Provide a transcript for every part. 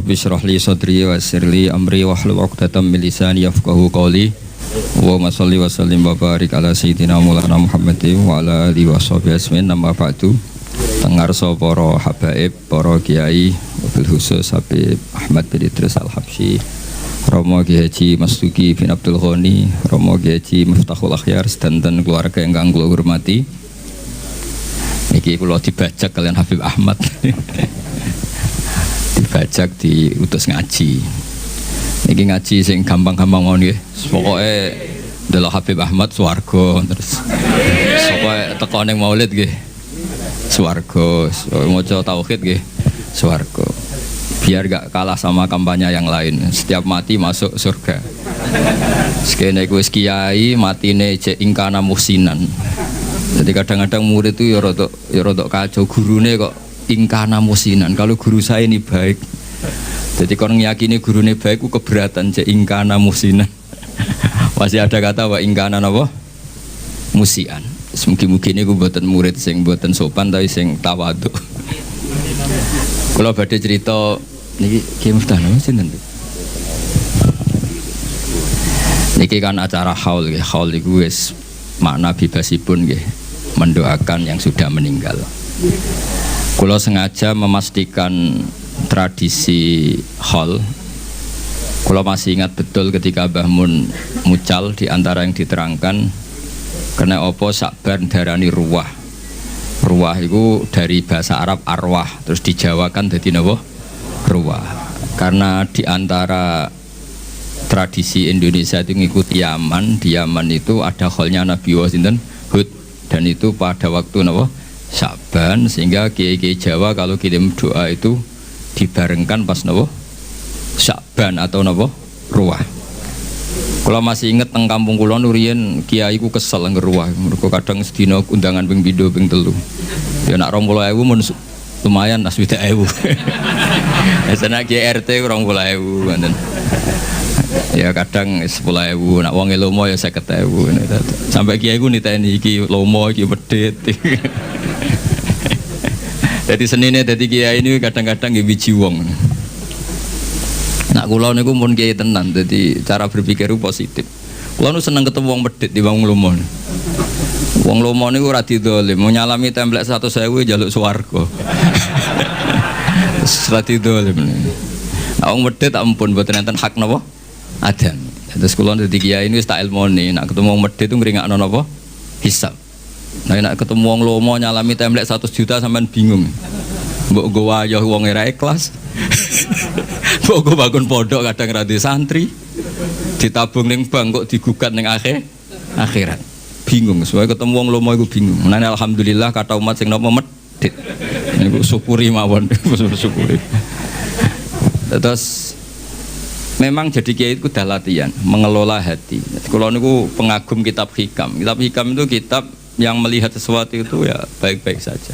Rabbi shrah li sadri wa yassir li amri wahlul 'uqdatam min lisani yafqahu qawli. Allahumma shalli wa sallim wa barik ala sayyidina Maulana Muhammadin wa ala alihi washabihi ajmain. Amma ba'du. Tengarsa para habaib, para kiai, wabil khusus Habib Ahmad bin Idris Al-Habsyi, Romo Kiai Haji Mastuki bin Abdul Ghani, Romo Kiai Haji Miftahul Akhyar, sedanten keluarga ingkang kula hormati. Niki kula dibajak kalian Habib Ahmad. Dibajak diutus ngaji. Niki ngaji sing gampang-gampang mawon nggih. Pokoke delok Habib Ahmad swarga terus. Pokoke teko ning Maulid nggih. Swarga, maca tauhid nggih. Swarga. Biar gak kalah sama kampanye yang lain. Setiap mati masuk surga. Sekene iku wis kiai matine cek ingkana muhsinan. Jadi kadang-kadang murid itu ya rodok kacau, gurune kok ingkana muhsinan. Kalau guru saya ini baik. Jadi kalau ngiyakini gurune baik ku keberatan cek ingkana muhsinan. Masih ada kata wa ingkana napa? Musian. Mungkin-mungkin niku mboten murid sing mboten sopan tapi sing tawadhu. Kula badhe cerita niki Ki Miftah napa sinten? Niki kan acara haul nggih. Haul iku wis makna bebasipun nggih, mendoakan yang sudah meninggal. Kula sengaja memastikan tradisi haul. Kula masih ingat betul ketika Mbah Mun mucal di antara yang diterangkan kena opo sakban darani ruwah. Ruwah itu dari bahasa Arab arwah, terus dijawakan jadi napa? Ruwah. Karena di antara tradisi Indonesia itu ngikuti Yaman, di Yaman itu ada kholnya Nabi Wasinten Hud, dan itu pada waktu napa? Sya'ban, sehingga kiai-kiai Jawa kalau kirim doa itu dibarengkan pas napa? Sya'ban atau napa? Ruwah. Kalau masih inget teng kampung kula nuriyen kiai ku kesel ngeruwah, mergo kadang sedina undangan ping 2 ping 3. Ya nak 20.000 mun lumayan as 20.000. Esana kiai RT 20.000 ngoten. Ya kadang 10.000, nak wong lomo ya 50.000. Sampai kiai ku niteni iki lomo iki medhit. Jadi senine dadi kiai ini kadang-kadang nggih wiji wong. Nak kula niku pun kiai tenan, jadi cara berpikir positif. Kula nu seneng ketemu wong medhit di wong lomo. Wong lomo niku ora didolim, mau nyalami templek 100.000 njaluk swarga. Ora didolim. Nah, wong medhit ampun mboten enten hak napa? Adan. Terus kula dadi kiai ini wis tak ilmoni, nak ketemu wong medhit itu ngringakno napa? Hisab. Nah, nak ketemu wong lomo nyalami templek 100 juta sampean bingung. Mbok nggo wayah wong ora ikhlas. Mbok nggo bangun pondok kadang ra di santri. Ditabung ning bank kok digugat ning akhirat. Bingung, soalnya ketemu wong lomo iku bingung. Menane alhamdulillah kata umat sing napa medhit. Niku syukuri mawon, syukuri. Terus memang jadi kiai itu dah latihan mengelola hati. Kalau niku pengagum kitab hikam. Kitab hikam itu kitab yang melihat sesuatu itu ya baik-baik saja.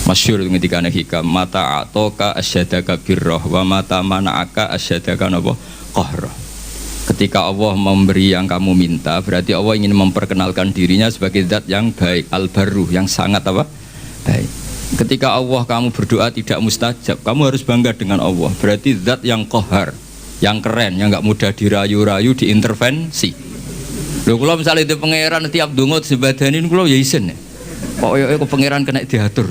Masyhur ketika hikam mata atoka asyadaka birroh wa mata mana'aka asyadaka napa qahra. Ketika Allah memberi yang kamu minta, berarti Allah ingin memperkenalkan dirinya sebagai zat yang baik, al-barru, yang sangat apa? Baik. Ketika Allah kamu berdoa tidak mustajab, kamu harus bangga dengan Allah. Berarti zat yang qahar, yang keren, yang enggak mudah dirayu-rayu, diintervensi. Lho kula misalnya itu pangeran tiap donga sebadanin kula ya isin. Kok yo pangeran kena diatur.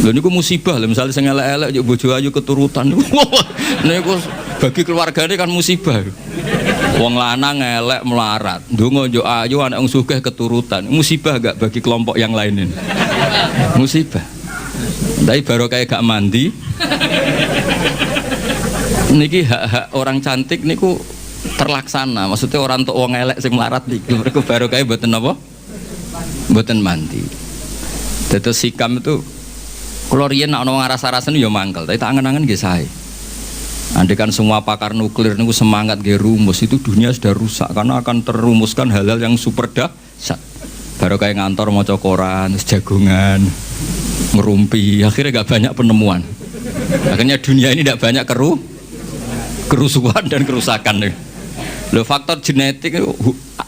Lho niku musibah lho, misalnya sing elek-elek yo bojo ayu keturutan. Niku bagi keluargane kan musibah. Wong lanang elek melarat, ndonga yo ayu anak wong sugih keturutan. Musibah gak bagi kelompok yang lain ini? Musibah. Tapi baru kayak gak mandi. Niki hak-hak orang cantik niku terlaksana. Maksudnya orang tok wong elek sing melarat niku mergo baru kayak mboten napa? Mboten mandi. Dados sikam itu kalau riyen nek ana wong rasa-rasen ya mangkel, tapi tak angen-angen nggih sae. Andaikan semua pakar nuklir niku semangat nggih rumus, itu dunia sudah rusak karena akan terumuskan hal-hal yang super dahsyat. Baru kayak ngantor maca koran, jagongan, ngerumpi, akhirnya gak banyak penemuan. Akhirnya dunia ini tidak banyak kerusuhan dan kerusakan. Lho faktor genetik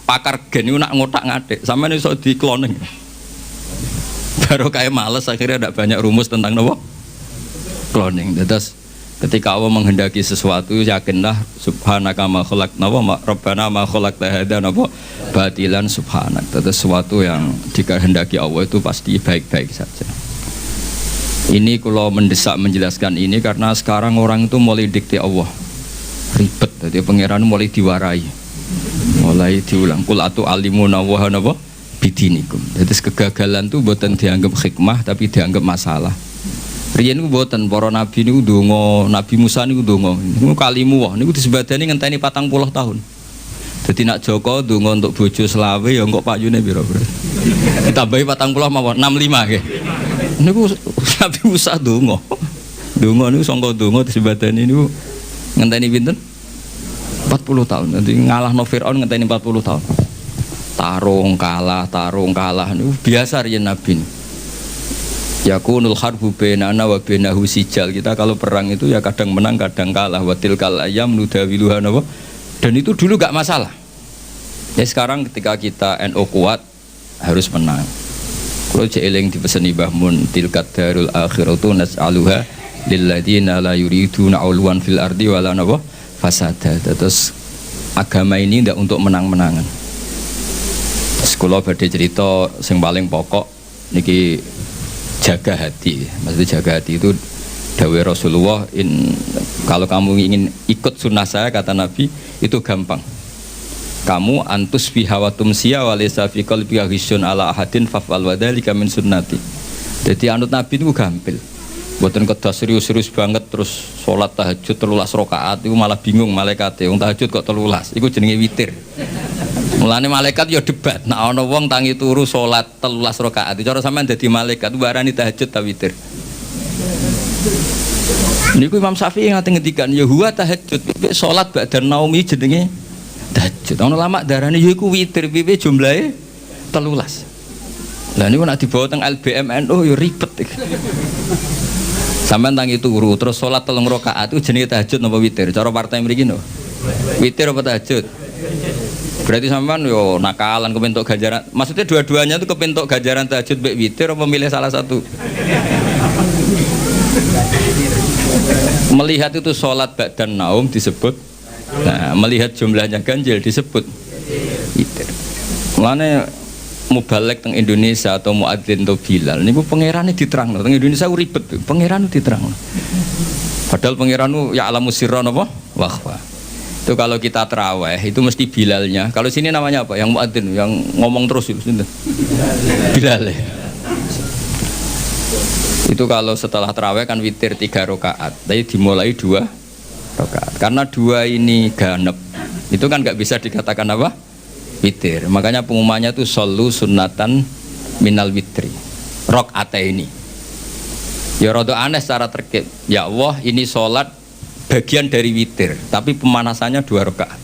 pakar gen itu nak ngotak-ngatik, sampeyan iso di cloning. Baru kayak males akhirnya tidak banyak rumus tentang nopo cloning. Terus Ketika Allah menghendaki sesuatu, yakinlah subhanaka ma khalaqna wa rabbana ma khalaqta hadza napa batilan subhanak. Itu sesuatu yang dikehendaki Allah itu pasti baik-baik saja. Ini kalau mendesak menjelaskan ini karena sekarang orang itu mulai dikte Allah ribet, jadi pangeran mulai diwarai, mulai diulang kul atu alimuna wa napa bidinikum. Jadi kegagalan itu bukan dianggap hikmah tapi dianggap masalah. Riyen niku mboten para nabi niku ndonga, Nabi Musa niku ndonga. Niku kalimu wae niku disebadani ngenteni 40 tahun. Dadi nak Joko ndonga untuk bojo selawe ya kok payune pira, Bro. Ditambahi 40 mawon 65 nggih. Niku Nabi Musa ndonga. Ndonga niku sangka ndonga disebadani niku ngenteni pinten? 40 tahun. Dadi ngalahno Firaun ngenteni 40 tahun. Tarung kalah niku biasa riyen nabi niku. Yakunul harbu bainana wa bainahu sijal. Kita kalau perang itu ya kadang menang kadang kalah. Wa tilkal ayyam nudawiluha nawa. Dan itu dulu gak masalah. Ya sekarang ketika kita NU kuat harus menang. Kalau jeeling dipeseni Mbah Mun tilkat darul akhiratu nas'aluha lilladzina la yuriduna ulwan fil ardi wala nawa fasada. Terus agama ini ndak untuk menang-menangan. Terus kula badhe cerita sing paling pokok niki jaga hati. Maksudnya jaga hati itu dawai Rasulullah, kalau kamu ingin ikut sunnah saya kata Nabi itu gampang. Kamu antus bihawatum siya walisa fi qalbi ghisyun ala ahadin fafal wadhalika min sunnati. Jadi anut Nabi itu gampil. Mboten kedah serius-serius banget terus salat tahajud 13 rakaat itu malah bingung malaikate. Wong tahajud kok 13. Iku jenenge witir. Mulane malaikat ya debat. Nek ana wong tangi turu salat 13 rakaat, cara sampean dadi malaikat warani tahajud ta witir. Niku Imam Syafi'i ngate ngendikan ya huwa tahajud, salat ba'da naumi jenenge tahajud. Ana ulama darani ya iku witir, piye jumlahe 13. Lah niku nek dibawa teng LBMNU ya ribet iki. Sampeyan tangi turu terus salat 3 rakaat itu jenenge tahajud napa witir? Cara partai mriki no. Witir apa tahajud? Berarti sampean yo nakalan kepentok ganjaran. Maksudnya dua-duanya itu kepentok ganjaran tahajud mbek witir apa memilih salah satu? Melihat itu salat ba'dan naum disebut. Nah, melihat jumlahnya ganjil disebut witir. Mulane mubalek teng Indonesia atau muadzin atau Bilal niku pangerane diterangno. Teng Indonesia ribet, pangeran diterangno. Padahal pangeran ya alamus sirra napa? Wahwa. Itu kalau kita terawih itu mesti Bilalnya. Kalau sini namanya apa? Yang muadzin, yang ngomong terus itu. Bilal. Itu kalau setelah terawih kan witir 3 rakaat. Tapi dimulai 2 rakaat. Karena 2 ini ganep. Itu kan nggak bisa dikatakan apa? Witir. Makanya pengumumannya itu shollu sunnatan minal witri. Rakaataini. Ya rada aneh secara terkait. Ya Allah, ini sholat bagian dari witir, tapi pemanasannya 2 rakaat.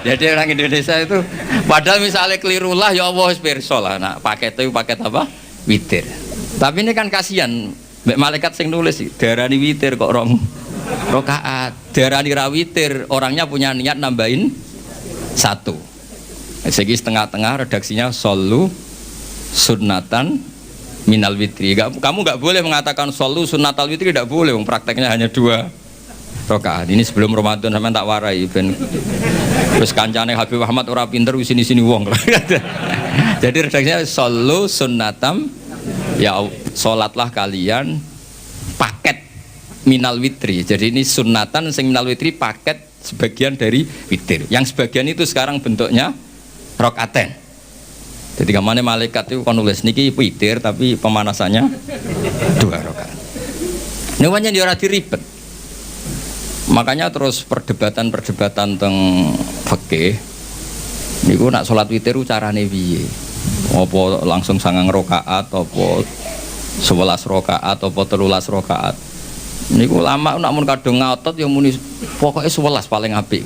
jadi orang Indonesia itu padahal misalnya kelirulah ya Allah pirsa lah, nah paket apa? Witir. Tapi ini kan kasihan, malaikat sing nulis darani witir kok 2 rakaat. Darani ra witir, orangnya punya niat nambahin 1. Segi setengah-tengah redaksinya shollu sunnatan minal witri. Kamu nggak boleh mengatakan shollu sunnatal witri, tidak boleh. Prakteknya hanya 2 rakaat. Ini sebelum Ramadan sampean tak warai ben terus kancane Habib Ahmad ora pinter wis sini-sini wong. Jadi redaksinya shollu sunnatam ya salatlah kalian paket minal witri. Jadi ini sunnatan sing minal witri paket sebagian dari witir. Yang sebagian itu sekarang bentuknya rakaaten. Jadi kamane malaikat itu kon nulis niki witir tapi pemanasannya 2 rakaat. Namanya dia ora diribet. Makanya terus perdebatan teng fikih niku nak salat witir carane piye? Apa langsung 9 rakaat apa 11 rakaat apa 13 rakaat? Niku lama nak mun kadung ngotot ya muni pokoke 11 paling apik.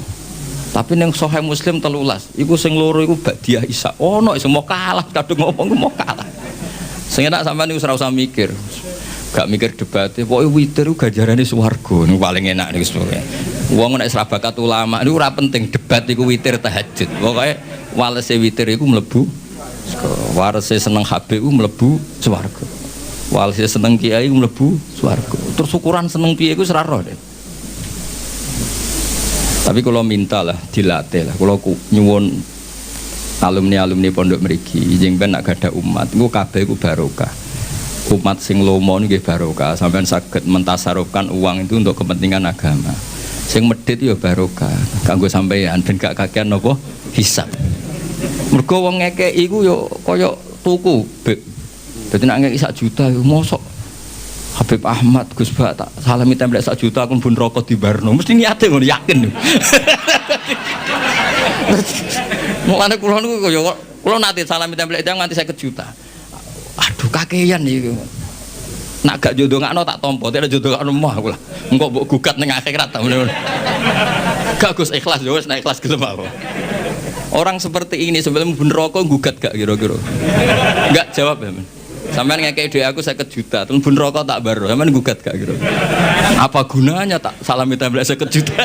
Tapi ning Sahih Muslim 13, iku sing loro iku ba'diyah Isya. Ono sing mau kalah kadung ngomong mau kalah. Sing enak sampean niku ora usah mikir. Gak mikir debatnya, pokoknya witir itu ganjarannya swarga, ini paling enak nih sebenarnya. Wong nek bakat ulama, ini ora penting debat itu witir tahajud. Pokoknya walese witir itu melebu, walese seneng HB itu melebu swarga. Walhasil seneng kiai mlebu swarga. Terus ukuran seneng piye iku ora roh. Tapi kalau minta lah dilatih lah. Kalau nyuwun alumni pondok mriki jeng ben nak gadah umat niku kabeh iku barokah. Umat sing lomo nggih barokah. Sampeyan saged mentasarufkan uang itu untuk kepentingan agama. Sing medhit ya barokah. Kanggo sampeyan ben gak kakean napa hisab. Mergo wong ngekeki iku ya kaya tuku. Dadi nek ngekeki 1 juta yo mosok Habib Ahmad Gus Bak tak salami templek 1 juta aku pun rokok di Barno mesti niate ngono yakin. Mulane kula niku kaya kula nate salami templek itu nganti 50 juta. Aduh kakean iki. Nak gak jodongakno tak tampa, tidak jodongakno mah aku lah. Engko mbok gugat ning akhirat ta ngono. Gak Gus ikhlas yo wis nek ikhlas gelem apa. Orang seperti ini sebelum pun rokok gugat gak kira-kira. Enggak jawab ya, men. Sampeyan ngekei duit aku 50 juta, terus bun rokok tak baru, sampeyan gugat gak gitu. Apa gunanya tak salami template 50 juta?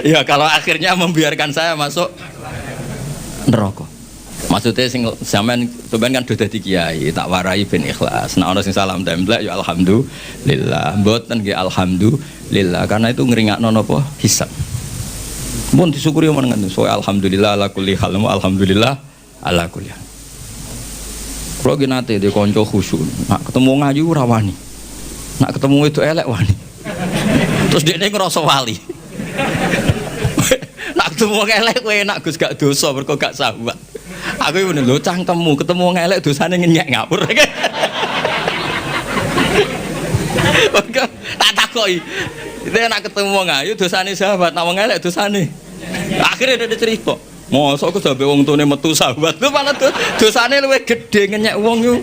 Ya kalau akhirnya membiarkan saya masuk neraka. Maksudnya sing sampeyan kan sudah dadi kiai, tak warai ben ikhlas. Nah ana sing salam template ya alhamdulillah. Mboten nggih alhamdulillah karena itu ngringakno napa hisab. Mun disyukuri menengan so alhamdulillah ala kulli hal, alhamdulillah ala kulli hal. Kalau gini nanti dia konco khusyuk, nak ketemu ngayu rawani, nak ketemu itu elek wani, terus dia ngerasa wali, nak ketemu elek gue nak Gus gak dosa berko gak sahabat, aku ini lo cangkemmu ketemu elek dosanya ngenyek ngapur, tak takoi, itu nak ketemu ngayu dosanya sahabat, nak elek dosanya, akhirnya dia cerita. Mosok aku sampe wong tune metu sahabat lho malah dosane luwih gedhe ngenyek wong yo.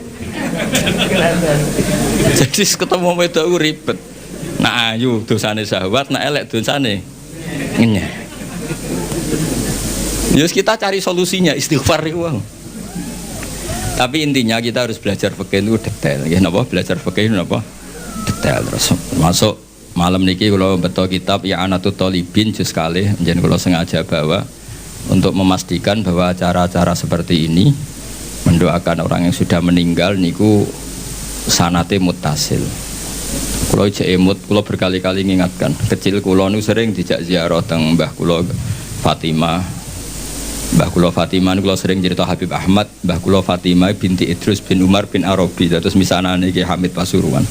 Jadi ketemu wedok ribet. Nak ayu dosane sahabat, nak elek dosane ngenyek. Yus kita cari solusinya istighfar iku. Tapi intinya kita harus belajar fikih itu detail. Nggih napa belajar fikih napa? Detail terus. Masuk malam niki kula beto kitab ya Anatut Thalibin juz kalih njen kula sengaja bawa untuk memastikan bahwa acara-acara seperti ini mendoakan orang yang sudah meninggal niku sanate muttasil. Kula jek emut, kula berkali-kali ngingatkan. Kecil kula niku sering dijak ziarah teng Mbah kula Fatimah. Mbah kula Fatimah niku kula sering cerita Habib Ahmad, Mbah kula Fatimah binti Idrus bin Umar bin Arabi, terus misanane Ki Hamid Pasuruan.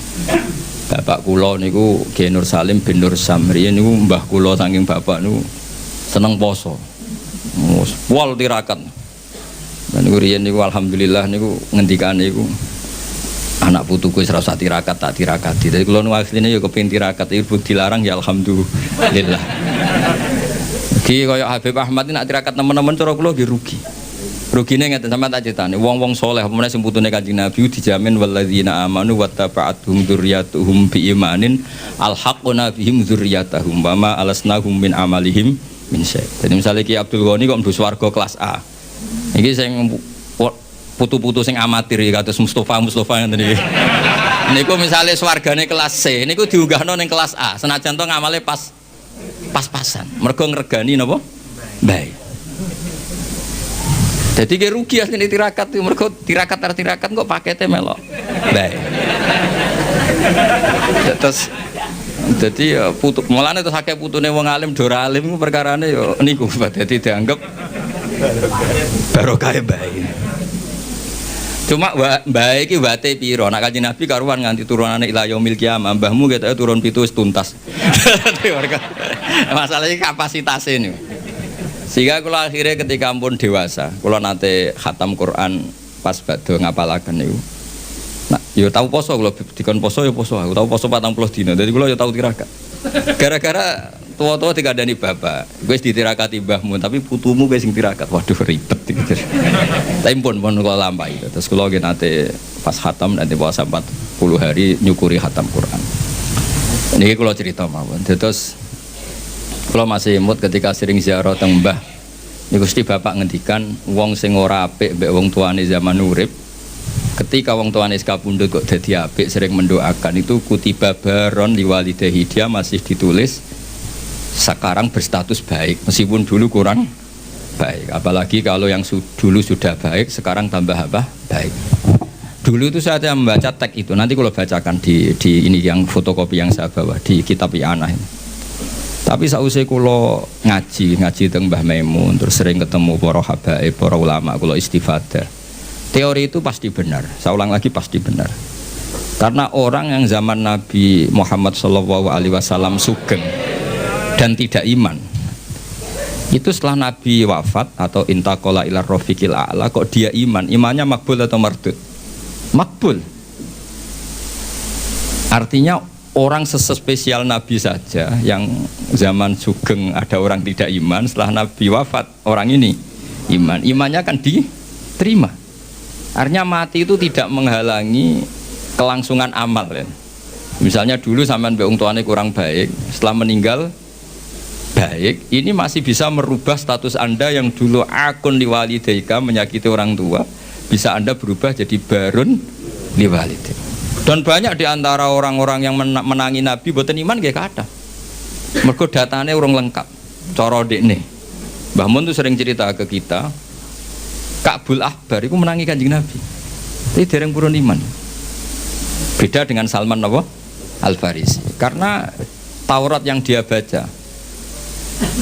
Bapak kula niku Ki Nur Salim bin Nur Samri niku mbah kula saking bapak niku seneng poso. Wal tirakat. Dan niku riyen niku alhamdulillah niku ngendikane niku anak putuku wis ora usah tirakat tak tirakati. Dadi kula nu asline ya kepengin tirakat ibu dilarang ya alhamdulillah. Iki kaya Habib Ahmad nak tirakat teman-teman cara kula nggih rugi. Rugine ngeten sampean tak critani wong-wong saleh apa meneh sing putune Kanjeng Nabi dijamin walladzina amanu wattaba'atuhum dzurriyyatuhum biimanin alhaqna bihim dzurriyyatahum wa ma alasnahum min amalihim min syai'. Jadi misalnya Ki Abdul Ghani kok mlebu swarga kelas A. Iki sing putu-putu sing amatir ya kados Mustofa ngene iki. Niku misale swargane kelas C, niku diunggahno ning kelas A. Senajan to ngamale pas-pasan. Mergo ngregani napa? Baik. Jadi ki rugi asline tirakat iki mergo tirakat kok pakete melok. Baik. Terus jadi ya putu mulane terus akeh putune wong alim dora alim iku perkarane ya niku dadi dianggap barokah bae. Cuma bae iki wate pira nek Kanjeng Nabi karuan nganti turunane ila yaumil qiyamah mbahmu ketoke turun 7 wis tuntas. Masalah iki kapasitase niku. Sehingga kula akhirnya ketika pun dewasa kula nate khatam Quran pas badhe ngapalaken niku. Nah, yo tahu poso kalau dikon poso yo poso. Aku tahu poso 40 dina. Jadi kula yo tahu tirakat. Gara-gara tua-tua dikandani bapak, wis ditirakati mbahmu, tapi putumu wis sing tirakat. Waduh ribet iki. Tapi pun kula lampahi. Terus kula nggih nate pas khatam nanti puasa 40 hari nyukuri khatam Quran. Niki kula cerita mawon. Terus kula masih imut ketika sering ziarah teng mbah. Niku Gusti bapak ngendikan wong sing ora apik mbek wong tuane zaman urip. Ketika wong tuane kapundhut kok dadi apik sering mendoakan itu kutiba baron liwalidahi dia masih ditulis sekarang berstatus baik meskipun dulu kurang baik apalagi kalau yang dulu sudah baik sekarang tambah apa baik Dulu itu saya membaca teks itu, nanti kalau bacakan di ini yang fotokopi yang saya bawa di kitab I'anah ini. Tapi sausé kula ngaji teng Mbah Maimun, terus sering ketemu para habaib, para ulama, kula istifadah. Teori itu pasti benar. Saya ulang lagi pasti benar. Karena orang yang zaman Nabi Muhammad SAW sugeng dan tidak iman, itu setelah Nabi wafat atau intaqala ila rafiqil a'la, kok dia iman? Imannya makbul atau mardud? Makbul. Artinya orang sespesial Nabi saja yang zaman sugeng ada orang tidak iman, setelah Nabi wafat orang ini iman. Imannya kan diterima. Artinya mati itu tidak menghalangi kelangsungan amal ya. Misalnya dulu sampean mbek wong tuane kurang baik, setelah meninggal baik, ini masih bisa merubah status Anda yang dulu akun liwalidaika menyakiti orang tua, bisa Anda berubah jadi barun liwalidaika. Dan banyak diantara orang-orang yang menangi Nabi boten iman nggih kathah. Mergo datane urung lengkap. Cara dekne. Mbah Mun tuh sering cerita ke kita, Ka'bul Ahbar itu menangi Kanjeng Nabi. Tapi dereng purun iman. Beda dengan Salman Al-Farisi. Karena Taurat yang dia baca,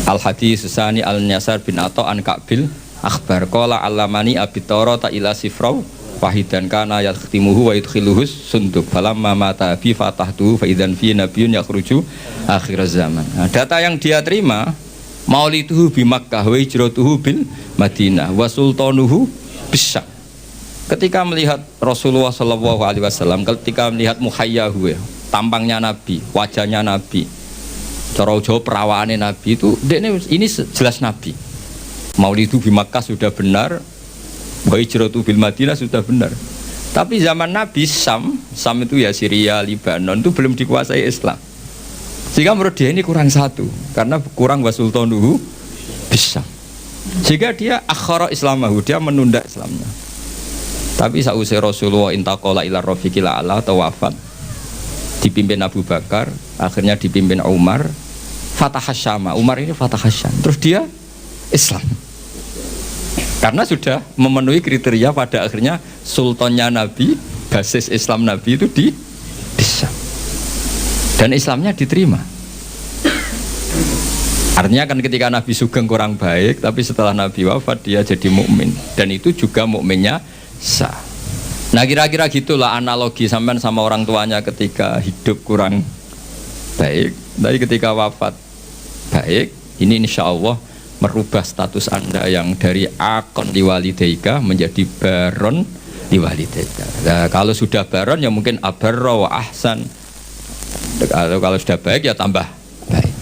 Al-Hadis Susani Al-Nyasar bin Atta an Ka'bil Akhbar qala alamani abi Taurata ila sifrau wahidan kana yakhtimuhu wa yudkhiluhus sunduk falamma mata bi fatahtu fa idzan fi nabiyyun yakhruju akhir zaman. Nah, data yang dia terima mauliduhu bi Makkah wa hijratuhu bil Madinah wa sultanuhu bisyam. Ketika melihat Rasulullah SAW, ketika melihat muhayyahu, tampangnya Nabi, wajahnya Nabi, cara Jawa perawaannya Nabi itu, ini jelas Nabi. Maulidu di Makkah sudah benar, wa hijratu bil Madinah sudah benar. Tapi zaman Nabi Sam itu ya Syria, Libanon itu belum dikuasai Islam. Sehingga menurut dia ini kurang satu, karena kurang wa sultanuhu bisa. Sehingga dia akhara Islamahu, dia menunda Islamnya. Tapi sausai Rasulullah intaqala ila rafiqil a'la atau wafat, dipimpin Abu Bakar, akhirnya dipimpin Umar, Fatah Syam. Umar ini Fatah Syam. Terus dia Islam. Karena sudah memenuhi kriteria pada akhirnya sultannya Nabi, basis Islam Nabi itu di Syam. Dan Islamnya diterima. Artinya kan ketika Nabi Sugeng kurang baik, tapi setelah Nabi wafat dia jadi mukmin, dan itu juga mukminnya sah. Nah kira-kira gitulah analogi sampean sama orang tuanya ketika hidup kurang baik, tapi ketika wafat baik. Ini insya Allah merubah status Anda yang dari akon liwalidaika menjadi baron liwalidaika. Nah, kalau sudah baron ya mungkin abarra wa ahsan. Kalau sudah baik ya tambah baik.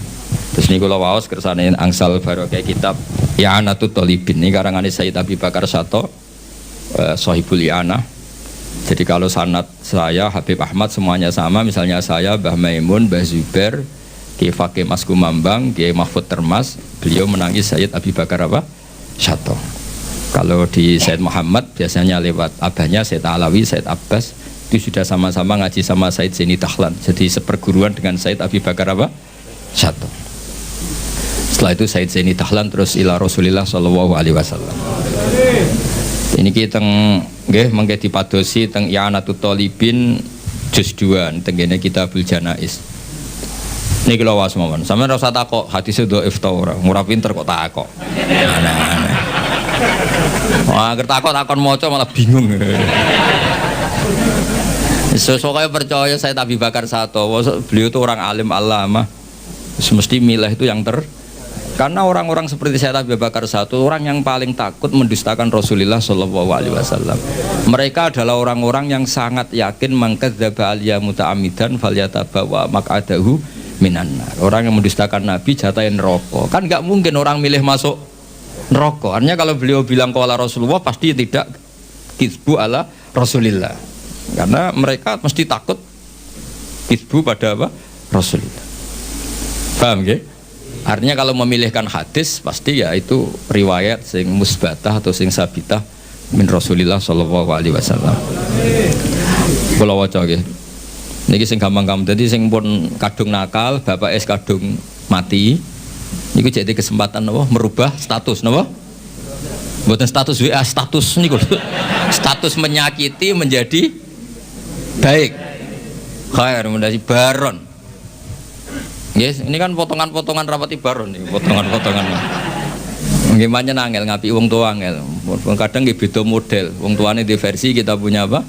Terus ini kalau waos kersane angsal barokah kitab I'anatul Thalibin ini karangane Sayyid Abi Bakar Sato, Sohibul I'anah. Jadi kalau sanad saya Habib Ahmad semuanya sama, misalnya saya Mbah Maimun, Mbah Zubair, Kiai Fakih Mas Kumambang, Kiai Mahfud Termas, beliau menangis Sayyid Abi Bakar Sato. Kalau di Sayyid Muhammad biasanya lewat abahnya Sayyid Alawi, Sayyid Abbas, itu sudah sama-sama ngaji sama Sayyid Zaini Dahlan. Jadi seperguruan dengan Sayyid Abi Bakar Sato. Setelah itu Sayyid Zaini Dahlan terus ila Rasulillah sallallahu alaihi wasallam. Ini kita nggih mengke dipadosi teng I'anatul Thalibin juz 2 tengene Kitabul Janaiz. Niki lho wae mawon. Sampeyan ora usah takok hadise dhaif ta ora. Ora pinter kok takok. Aneh-aneh. Wah, ger takon maca malah bingung. Sesuk percaya saya Abi Bakar Sato. Beliau itu orang alim alama. Semesti milih itu yang karena orang-orang seperti saya Abi Bakar Sato orang yang paling takut mendustakan Rasulullah Shallallahu Alaihi Wasallam. Mereka adalah orang-orang yang sangat yakin mangkadzdzaba aliyya muta'ammidan falyatabawa maq'adahu minan nar. Orang yang mendustakan Nabi jatahin neraka. Kan nggak mungkin orang milih masuk neraka. Artinya kalau beliau bilang qala Rasulullah pasti tidak kizbu ala Rasulillah. Karena mereka mesti takut kizbu pada apa? Rasulillah. Paham nggih? Artinya kalau memilihkan hadis pasti ya itu riwayat sing musbatah atau sing sabitah min Rasulillah sallallahu alaihi wasallam. Kula waca nggih. Niki sing gampang-gampang. Dadi sing pun kadung nakal, bapak es kadung mati. Niku jadi kesempatan napa merubah status napa? Mboten status WA, status niku. Status menyakiti menjadi baik. Khair menjadi baron. Yes, ini kan potongan-potongan rapati baron nih, potongan-potongan. Gimana nangel ngapi wong tua angel. Kadang nggih beda model. Wong tuane di versi, kita punya apa?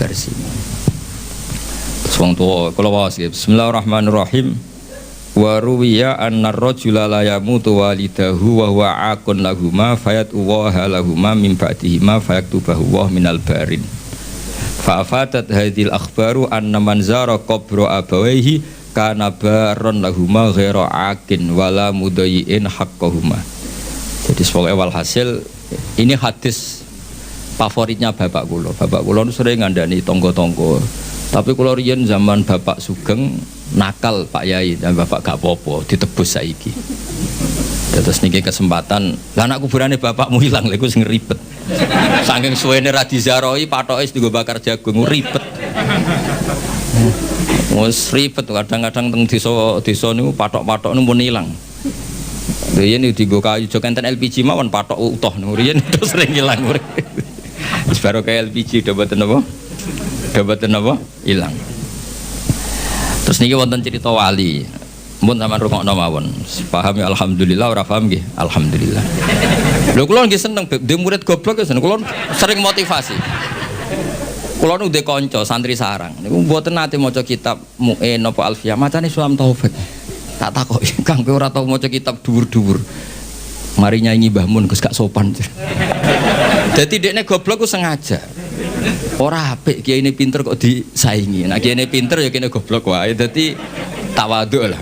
Versi. Wong tua kula waos nggih. Bismillahirrahmanirrahim. Wa ruwiya anna ar-rajula la yamutu walidahu wa huwa aqun lahuma fayatuwaha lahuma min ba'dihima fayaktubahu wa minal barin. Fa afadat hadhil akhbaru anna man zara qabra abawaihi kana baron lahuma ghaira akin wala mudayyin haqqahuma. Jadi sebagai walhasil ini hadis favoritnya bapak kula. Bapak kula nu sering ngandani tonggo-tonggo. Tapi kula riyen zaman bapak sugeng nakal Pak Yai dan bapak gak apa-apa ditebus saiki. Terus niki kesempatan, lah anak kuburane bapakmu ilang lha iku sing ribet. Saking suwene ra dizaroi patoke digo bakar jagung ribet. Wes ribet kadang-kadang teng desa niku patok-patok niku pun ilang. Riyen digo kayu jok enten LPG mawon patok utuh niku riyen terus sering ilang. Wis baru kayak LPG mboten apa? Mboten apa? Ilang. Terus niki wonten cerita wali. Mun sampean rungokno mawon. Paham ya alhamdulillah, ora paham nggih alhamdulillah. Lho kula nggih seneng dhe murid goblok ya seneng. Kula sering motivasi. Kula nu dhe kanca santri sarang. Niku mboten nate maca kitab Mu'in apa Alfiyah, macane Sulam Taufik. Tak takoki, Kang kowe ora tau maca kitab dhuwur-dhuwur. Mari nyanyi Mbah Mun Gus gak sopan. Dadi dekne goblok ku sengaja. Ora apik kiai ini pinter kok disaingi. Nek kiai ini pinter ya kene goblok wae. Dadi tawadhu lah.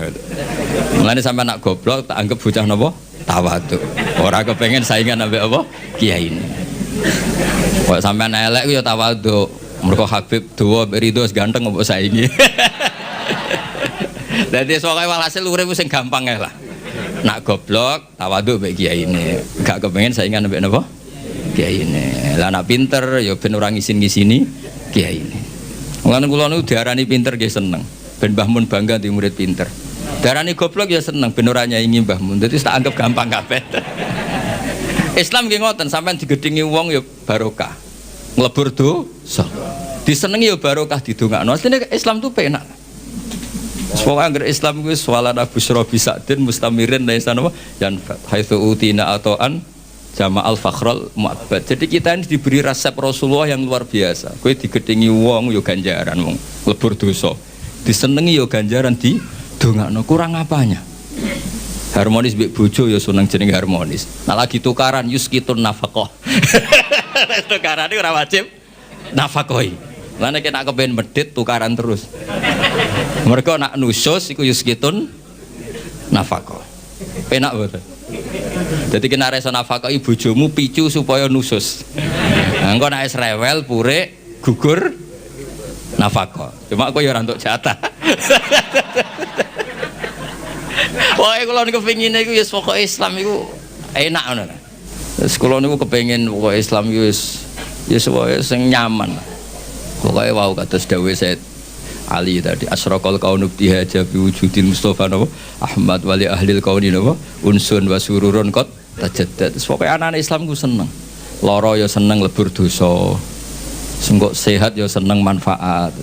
Mulane sampean nak goblok tak anggap bocah napa? Tawadhu. Ora kepengen saingan ambek apa? Kiai ini. Kok sampean elek ku ya tawadhu. Mergo Habib dawa mbek Ridho ganteng mbok saingi. Dadi soalnya walhasil urip sing gampang ae lah. Nak goblok tawadhu mbek kiai ini. Gak kepengen saingan ambek napa? Kiai ini. Lah nak pinter ya ben ora ngisin-ngisini kiai ini. Mulane kula niku diarani pinter nggih seneng. Ben Mbah Mun bangga di murid pinter. Diarani goblok ya seneng ben ora nyaingi Mbah Mun. Dadi tak anggap gampang kabeh. Islam nggih ngoten, sampean digedhingi wong ya barokah. Nglebur dosa. Disenengi ya barokah didongakno. Asline Islam tuh penak. Semoga anggar Islam kuwi swalana busra bisadin mustamirin laisa napa yan haitsu utina atoan Jama'al Fakhrul Mu'abbad. Jadi kita ini diberi resep Rasulullah yang luar biasa. Kowe digedhingi wong yo ganjaran wong lebur dosa. Disenengi yo ganjaran di dongakno. Kurang apanya? Harmonis mbek bojo yo seneng jeneng harmonis. Nah lagi tukaran yuskitun nafaqah. Tukaran iki ora wajib nafaqoi. Lah nek nak kepen medhit tukaran terus. Mergo nak nusus iku yuskitun nafaqah. Penak boten? Jadi kena reso nafkah ibu bojomu picu supaya nusus. Engko nek wis rewel pure gugur nafkah. Cuma aku ya ora entuk jatah. Pokoke kula niku kepengine iku ya pokoke Islam iku enak ngono. Terus kula niku kepengin pokoke Islam iku wis ya pokoke sing nyaman. Pokoke wau kados dawuh Said Ali tadi asraqal kaunu bihaja bi wujudil Mustafa napa Ahmad wali ahlil kauni napa unsun wa sururun qad tajaddad. Pokoke anak Islam ku seneng. Lara ya seneng lebur dosa. Sengko sehat ya seneng manfaat.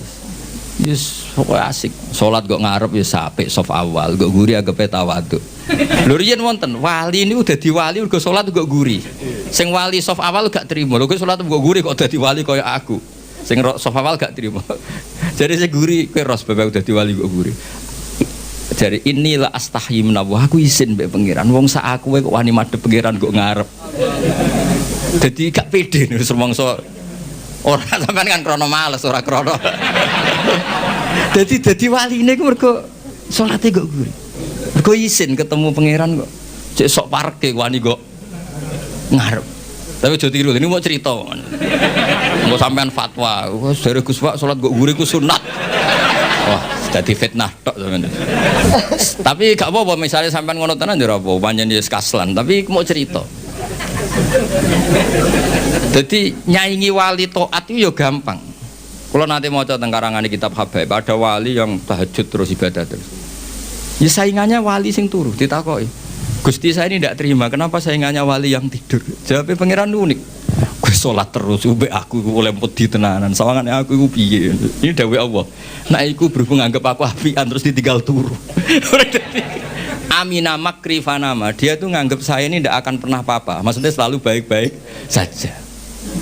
Yes pokoke asik. Salat kok ngarep ya apik saf awal, kok guri agape tawadhu. Lho riyen wonten wali niku dadi wali mergo salat kok guri. Sing wali saf awal gak trimo. Lho kok salat kok guri kok dadi wali kaya aku. Sing saf awal gak trimo. Jadi saya guri, kue ros bapak udah diwali kok guri. Jadi inilah astahyi menawa aku izin mbek pangeran. Wong sak aku kok wani madhep pangeran kok ngarep. Jadi gak pede nih semongso. Orang sampean kan krono males ora krono. Jadi waline ku mergo salate kok guri. Mergo izin ketemu pangeran kok. Cek sok parke wani kok ngarep. Tapi aja tiru, ini mau cerita. Mau sampean fatwa, dari Gus Pak salat kok guri ku sunat. Wah, jadi fitnah tok sampean. Tapi gak apa-apa misalnya sampean ngono tenan ya apa, pancen ya kaslan, tapi mau cerita. Jadi nyaingi wali taat itu ya gampang. Kalau nanti mau tentang karangan kitab Habaib, ada wali yang tahajud terus ibadah terus. Ya saingannya wali sing turu ditakoki. Gusti saya ini tidak terima, kenapa saya nganya wali yang tidur? Jawabnya pangeran unik. Gue sholat terus, ube aku oleh pedi tenanan. Sawangan aku iku piye? Ini dawuh Allah. Nah, iku berhubung anggap aku apian terus ditinggal turu. Amina makri fanama. Dia tuh nganggap saya ini tidak akan pernah apa-apa. Maksudnya selalu baik-baik saja.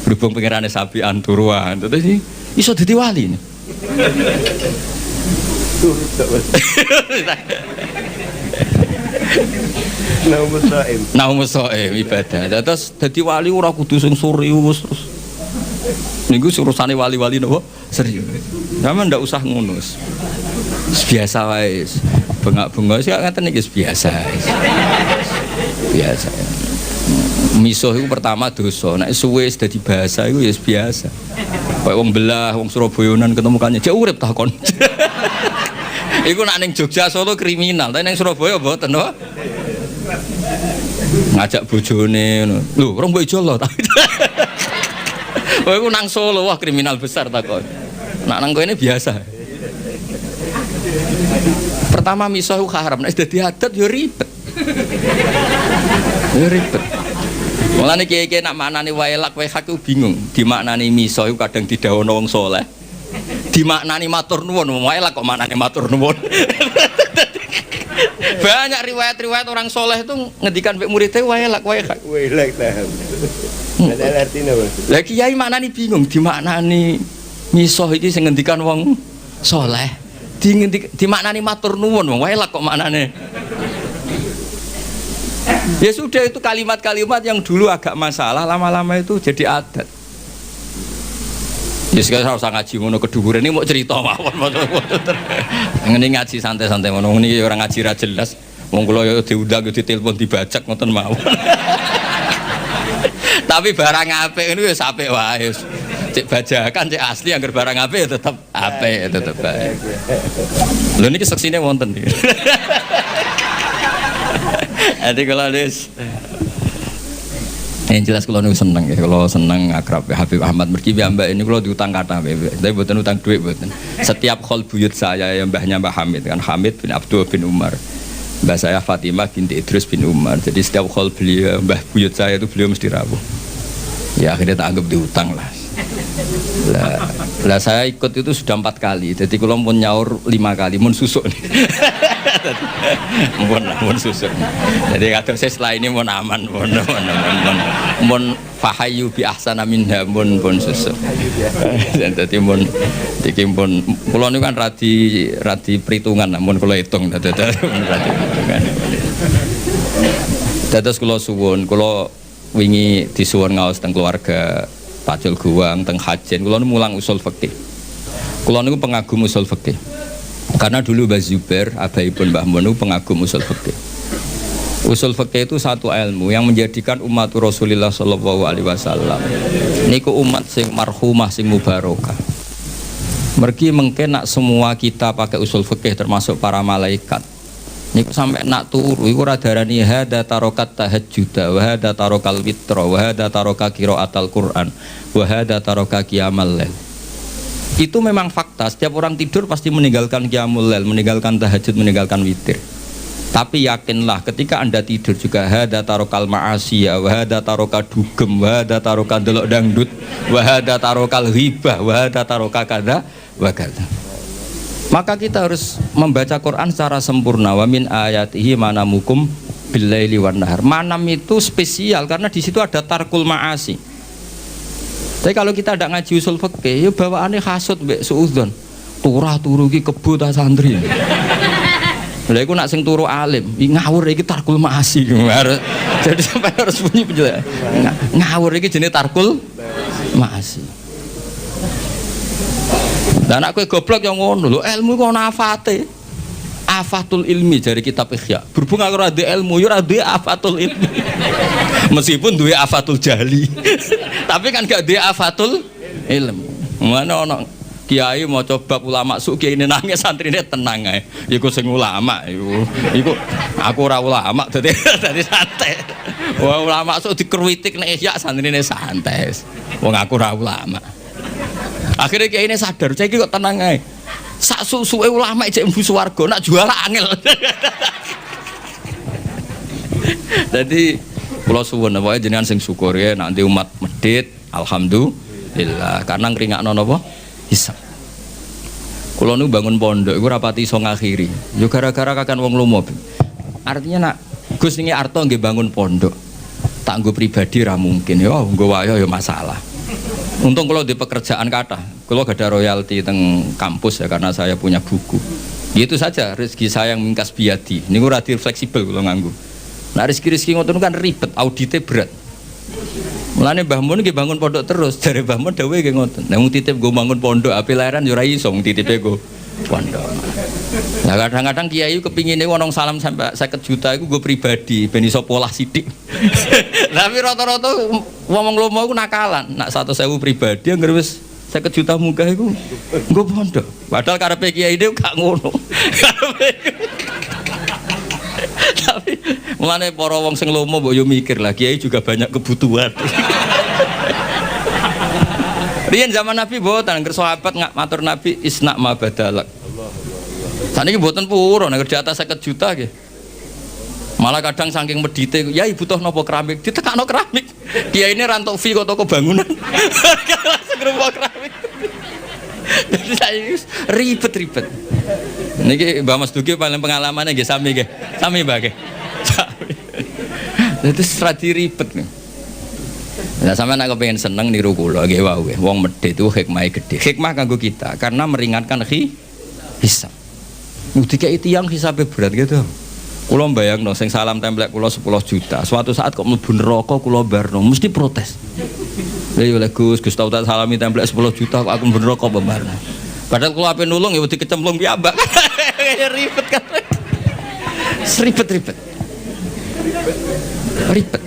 Berhubung pangerane sapian turuan. Terus ini iso dadi wali nih. Naumusaim ibadah. Terus dadi wali ora kudu sing serius terus. Niku urusane wali-wali napa? Serius. Sampe ndak usah ngono. Biasa wae. Bengak-bengok sik ngaten iki biasa. Biasa. Misuh itu pertama dosa, nek suwe dadi bahasa itu ya biasa. Kayak wong belah, wong Surabayanan ketemu kanjeng, jek urip takon. Iku nak ning Jogja Solo kriminal, tapi ning Surabaya mboten to. Ngajak bojone ngono. Lho, ora mbok ijol ta. Kowe iku nang Solo wah kriminal besar takon. Nak nang kene biasa. Pertama misuh itu haram, nek dadi adat ya ribet. Ya ribet. Mulane kiye-kiye nak maknani wailak wae hak bingung. Dimaknani misuh iku kadang didhawuhna wong saleh. Dimaknani matur nuwun, wailak kok maknane matur nuwun. Banyak riwayat-riwayat orang soleh itu ngendikan mbek muridnya wailak wailak. Wailak paham. Ada artinya Bang. Lah kiai maknani bingung dimaknani misuh iki sing ngendikan wong soleh. Dimaknani matur nuwun, wailak kok maknane. Ya sudah, itu kalimat-kalimat yang dulu agak masalah, lama-lama itu jadi adat. Ya sekarang usah ngaji ngono keduburan ini mau cerita mawon. Ngene ngaji santai-santai ngono niki orang ngaji ra jelas. Wong kula yo diundang yo ditelepon dibajak ngoten mawon. Tapi barang apik niku wis apik wae. Cek bajakan cek asli anggar barang apik ya tetep apik, tetep baik. Lho niki seksine wonten iki. Ati kalau yang jelas kalau nu seneng ya, kalau seneng akrab ya Habib Ahmad Merki mbak ini kalau diutang kata tapi bukan utang duit bukan. Setiap khol buyut saya yang mbahnya Mbah Hamid kan, Hamid bin Abdul bin Umar, mbah saya Fatimah binti Idrus bin Umar. Jadi setiap khol beliau mbah buyut saya itu beliau mesti rawuh. Ya akhirnya tak anggap diutang lah. Lah saya ikut itu sudah 4 kali. Jadi kalau mau nyaur 5 kali, mau susuk nih. Mun susuk. Jadi kata saya setelah ini mau aman, mun fahayu bi ahsana minha mun susuk. Jadi mun dikimpun. Kalau ini kan radi perhitungan, namun kalau hitung, radi perhitungan. Terus kalau suwun, kalau wingi disuwun ngaos teng keluarga Pacul Guwang teng Hajen, kula mulang usul fikih. Kula niku pengagum usul fikih. Karena dulu Mbah Zubair, abaipun Mbah Mun pengagum usul fikih. Usul fikih itu satu ilmu yang menjadikan umat Rasulullah sallallahu alaihi wasallam niku umat sing marhumah sing mubarakah. Mergi mengke nak semua kita pakai usul fikih termasuk para malaikat. Niku sampai nak turu iku ora darani hada tarokat tahajjud wa hada tarokal witra wa hada taroka qiraatal Quran wa hada taroka qiyamal lail. Itu memang fakta, setiap orang tidur pasti meninggalkan qiyamul lail, meninggalkan tahajud, meninggalkan witir. Tapi yakinlah ketika Anda tidur juga hada tarokal ma'asiyah wa hada taroka dugem wa hada taroka delok dangdut wa hada tarokal ghibah wa hada taroka kada wa kada. Maka kita harus membaca Quran secara sempurna. Wa min ayatihi manamukum billaili wan nahar. Manam itu spesial karena di situ ada tarkul ma'asi. Tapi kalau kita tidak ngaji usul fikih, ya bawaannya hasud mbek suudzon. Turah turu iki kebo ta santri. Lha iku nak sing turu alim, ngawur iki tarkul ma'asi. Jadi sampai harus bunyi penjelasan. Ngawur iki jenenge tarkul ma'asi. Dan aku goblok yang ngono lho, ilmu kok ana afate. Afatul ilmi dari kitab Ihya. Berhubung aku ora ilmu, yo ora duwe afatul ilmi. Meskipun duwe afatul jahli. Tapi kan gak duwe afatul ilmu. Mana ana kiai maca bab ulama suk kiai nangis santrine tenang ae. Iku sing ulama iku aku ora ulama dadi santai. Wah ulama suk dikruwitik nek Ihya santrine santai. Wong aku ora ulama. Akhirnya kiai ini sadar, saya kok tenang aja. Sak susuke ulama cek mlebu swarga, nak juara angel. Jadi kula suwun pokoke jenengan sing syukur ya nanti umat medhit alhamdulillah karena ngringakno napa hisab. Kula nu bangun pondok iku rapati iso ngakhiri. Yo gara-gara kakan wong lomo. Artinya nak Gus niki arto nggih bangun pondok. Tak nggo pribadi ra mungkin. Yo nggo wayo yo masalah. Untung kalau di pekerjaan kata, kalau gak ada royalti teng kampus ya karena saya punya buku. Gitu saja rezeki saya yang mingkas biadi. Ini gue radir fleksibel kalau nganggu. Nah rezeki ngoten kan ribet, auditnya berat. Mulane Mbah Mun nggih bangun pondok terus, dari Mbah Mun dawuhe nggih ngoten. Nek wong titip gue bangun pondok, api lahiran yo ora iso titipe gue pondok. Nah kadang-kadang kiai kepingine wong salam sampai 50 juta iku gue pribadi ben iso polah sithik. Tapi rata-rata wong lomo iku nakalan. Nak 100.000 pribadi anggere wis 50 juta munggah iku nggo pondok. Padahal karepe kiai dhewe gak ngono. Tapi mulane para wong sing lomo mbok yo mikir lah kiai juga banyak kebutuhan. Riyen zaman Nabi mboten ngerso sahabat matur Nabi isna ma badalak. Saniki mboten purun nek di atas 50 juta nggih. Malah kadang saking medite, ya ibu toh nopo keramik, ditekakno keramik. Kiai ini rantok fee kok toko bangunan. Langsung rumah keramik. Jadi saya ribet-ribet. Niki Mbak Mas Duki paling pengalamannya nggih sami nggih. Sami Mbak nggih. Sami. Itu strategi ribet nih. Nah sampeyan nek pengen seneng niru kula nggih wae. Wong medhit itu hikmah gede. Hikmah kanggo kita karena meringankan hisab. Dikai tiyang hisabe berat gitu. Kula mbayangno sing salam templek kula 10 juta. Suatu saat kok mlebu neraka kula barno mesti protes. Lha yo Gus tau tak salami templek 10 juta kok aku mlebu neraka pembarno. Padahal kula ape nulung ya wedi kecemplung piyambak. Ribet kan. Ribet. Ribet.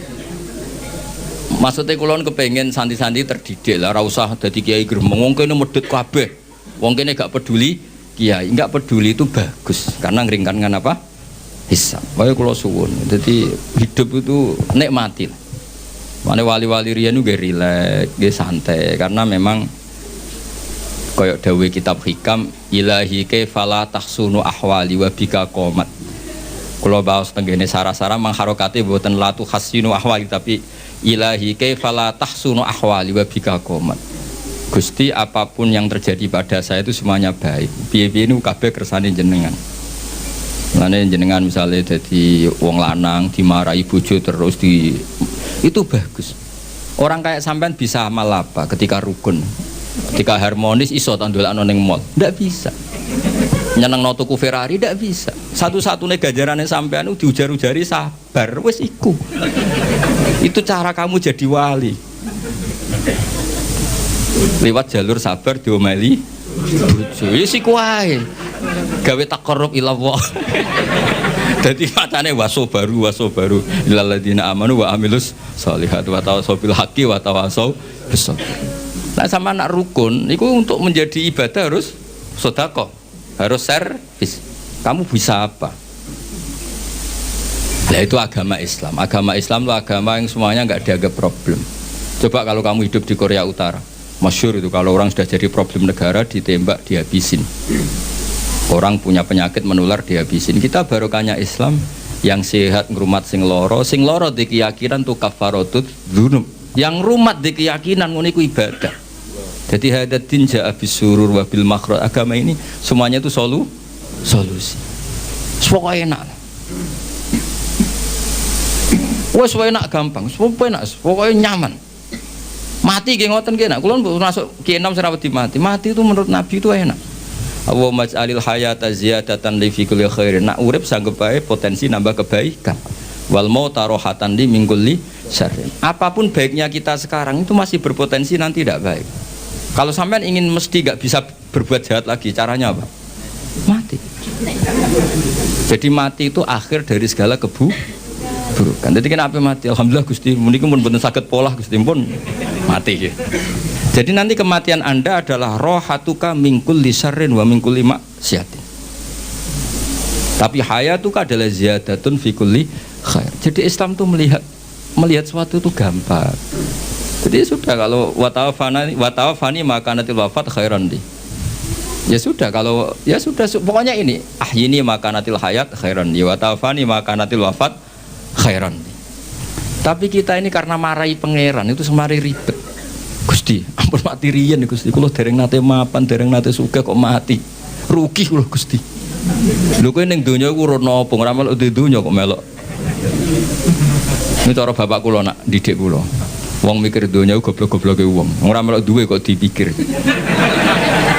Maksudnya kula kepengin santi-santi terdidik lah, ora usah dadi kiai gremeng. Wong kene medhit kabeh. Wong kene gak peduli kiai, enggak peduli itu bagus karena ngringkankan apa? Hisab. Wae kula suwun. Jadi hidup itu nikmati. Mane wali-wali riyen nggih rileks, nggih santai karena memang koyok dawuh kitab hikam ilahi kaifala tahsunu ahwali wa bika qomat. Kula baos tenggene sarah-sarah mangharokate mboten latu hasinu ahwali tapi ilahi kaifala tahsunu ahwali wa bika qomat. Gusti apapun yang terjadi pada saya itu semuanya baik. Piye-piye niku kabeh kersane jenengan. Lane jenengan misalnya jadi wong lanang dimarahi bojo terus itu bagus. Orang kayak sampean bisa amal apa ketika rukun, ketika harmonis iso tandolakno ning mall. Ndak bisa. Nyenengno tuku Ferrari ndak bisa. Satu-satunya ganjarane sampean diujar-ujari sabar wis iku. Itu cara kamu jadi wali. Lewat jalur sabar diomeli bojo. Wis iku wae. Gawe taqarrub ila Allah. Dadi macane waso baru ilal ladina amanu wa amilus sholihat wa tawassaw bil haqqi wa tawassaw bis sabr. Nah sama anak rukun itu untuk menjadi ibadah harus sedekah, harus servis. Kamu bisa apa? Nah itu agama Islam. Agama Islam itu agama yang semuanya enggak dianggap problem. Coba kalau kamu hidup di Korea Utara, masyhur itu kalau orang sudah jadi problem negara ditembak dihabisin. Orang punya penyakit menular dihabisin. Kita barokahnya Islam yang sehat ngrumat sing loro di keyakinan tuh kafaratut dzunub. Yang rumat di keyakinan ngono iku ibadah. Jadi hadatin ja'a bisurur wa bil makhraj. Agama ini semuanya itu solusi. Pokoke enak. Wes enak gampang, pokoknya nyaman. Mati nggih ngoten nggih nak. Kula masuk Ki Enom sing wedi mati. Mati itu menurut Nabi itu enak. Allahumma ij'alil hayata ziyadatan li fi kulli khairin. Nak urip sanggup bae potensi nambah kebaikan. Wal mauta rohatan li min kulli syarrin. Apapun baiknya kita sekarang itu masih berpotensi nanti tidak baik. Kalau sampean ingin mesti enggak bisa berbuat jahat lagi, caranya apa? Mati. Jadi mati itu akhir dari segala keburukan. Jadi kenapa mati? Alhamdulillah Gusti, menika mun mboten saged polah Gusti pun mati. Jadi nanti kematian Anda adalah rohatuka min kulli syarrin wa min kulli maksiatin. Tapi hayatuka adalah ziyadatun fi kulli khair. Jadi Islam itu melihat sesuatu itu gampang. Jadi sudah kalau watawafani maka natil wafat khairan di. Ya sudah kalau pokoknya ini ini maka natil hayat khairan di watawafani maka natil wafat khairan. Tapi kita ini karena marahi pangeran itu semari ribet. Gusti, ampun mati riyen Gusti. Kula dereng nate mapan, dereng nate sugih kok mati. Rugi kula Gusti. Lho kowe ning donya iku ora napa, ora melok di donya kok melok. Ini cara bapak kula nak didik kula. Wong mikir donya goblok-gobloke wong. Ora melok duwe kok dipikir.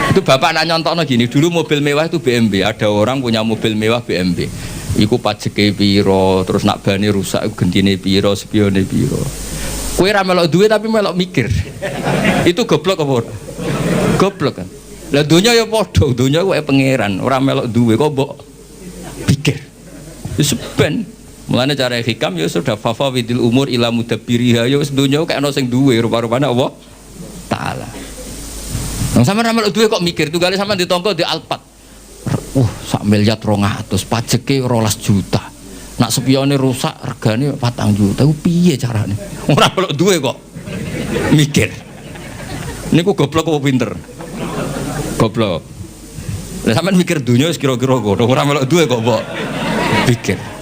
Itu bapak nak nyontokno gini, dulu mobil mewah itu BMW, ada orang punya mobil mewah BMW. Iku pajeke piro, terus nak bane rusak gentine piro, spione piro. Kowe ra melok duwe tapi melok mikir. Itu goblok apa? Goblok kan. Lah donya ya padha, donya kowe pangeran, ora melok duwe kok mbok pikir. Wis ben. Mulane cara hikam ya sudah fafawidil umur ila mudabbiriha ya wis donya kok ana sing duwe rupa-rupane Allah taala. Nang sampean ra melok duwe kok mikir, tunggale sampean ditampa di Alphard. Sak miliar 200, pajeke 12 juta. Nak spione rusak regane 4 juta. Ku piye carane? Ora melok duwe kok mikir. Niku goblok apa pinter? Goblok. Lah sampean mikir dunia wis kira-kira ngono, ora melok duwe kok mbok pikir.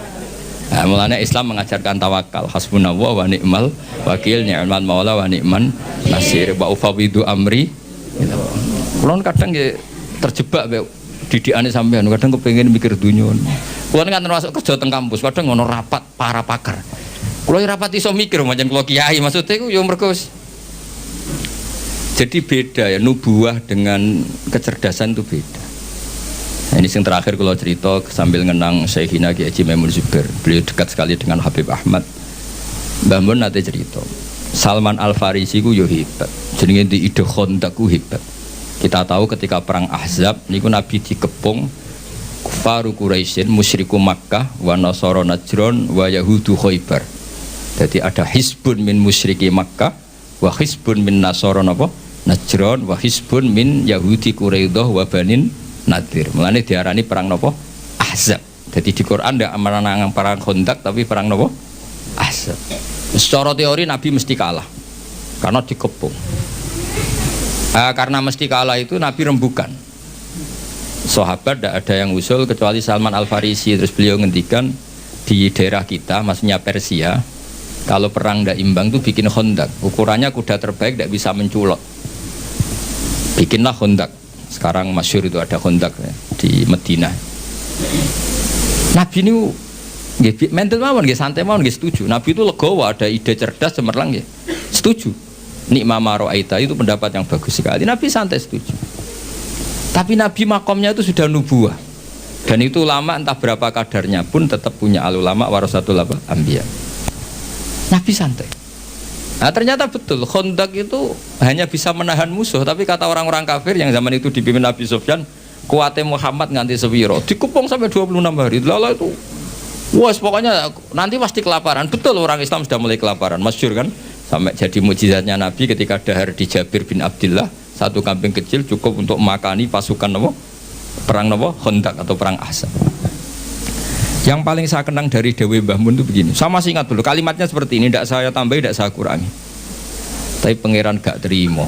Nah, mulane Islam mengajarkan tawakal, hasbunallah wa ni'mal wakil, ni'mal maula wa ni'man nasir, wa ufawidu amri. Kulon kadang nggih terjebak mek didikane sampean, kadang kepengin mikir dunia. Kulon kan termasuk kerja teng kampus, kadang ngono rapat para pakar. Kulo rapat iso mikir macam kulo kiai, maksudnya iku yo mergo jadi beda ya, nubuah dengan kecerdasan itu beda. Nah, ini yang terakhir kalau cerita sambil ngenang Syekhina Kiai Haji Maimun Zubair. Beliau dekat sekali dengan Habib Ahmad. Mbah Mun nate cerita, Salman Al Farisi ku yo hebat. Jenenge di ide Khandaq ku hebat. Kita tahu ketika perang Ahzab niku Nabi dikepung kufaru Quraisyin, musyriku Makkah, wa nasara Najran, wa yahudu Khaybar. Jadi ada hisbun min musyriki Makkah, wa hisbun min nasara napa? Najran, wa hisbun min yahudi Quraidah wa banin Nadir. Mulane diarani perang napa? Ahzab. Jadi di Quran ndak menanang perang Khandaq tapi perang napa? Ahzab. Secara teori Nabi mesti kalah karena dikepung. Karena mesti kalah itu Nabi rembukan. Sahabat tidak ada yang usul kecuali Salman Al Farisi. Terus beliau ngendikan di daerah kita, maksudnya Persia, kalau perang tidak imbang itu bikin Khandaq. Ukurannya kuda terbaik tidak bisa menculot. Bikinlah Khandaq. Sekarang masyhur itu ada Khandaq ya, di Madinah. Nabi ini mental mawon nggih, santai mawon nggih, setuju. Nabi itu legowo, ada ide cerdas cemerlang nggih. Setuju. Nikmama ra'aita itu pendapat yang bagus sekali. Nabi santai setuju. Tapi Nabi makomnya itu sudah nubuah. Dan itu ulama entah berapa kadarnya pun tetap punya al-ulama warasatul anbiya. Nabi santai. Nah ternyata betul, Khandaq itu hanya bisa menahan musuh. Tapi kata orang-orang kafir yang zaman itu dipimpin Nabi Sufyan, kuatnya Muhammad nganti sewiro, dikepung sampai 26 hari. Lalu itu, wah pokoknya nanti pasti kelaparan. Betul, orang Islam sudah mulai kelaparan, masyhur kan? Sampai jadi mukjizatnya Nabi ketika dahar di Jabir bin Abdillah, satu kambing kecil cukup untuk makani pasukan perang Khandaq atau perang Ahzab. Yang paling saya kenang dari Dewi Mbah Mun itu begini. Saya masih ingat dulu kalimatnya seperti ini, tidak saya tambahi, tidak saya kurangi. Tapi pangeran gak terima.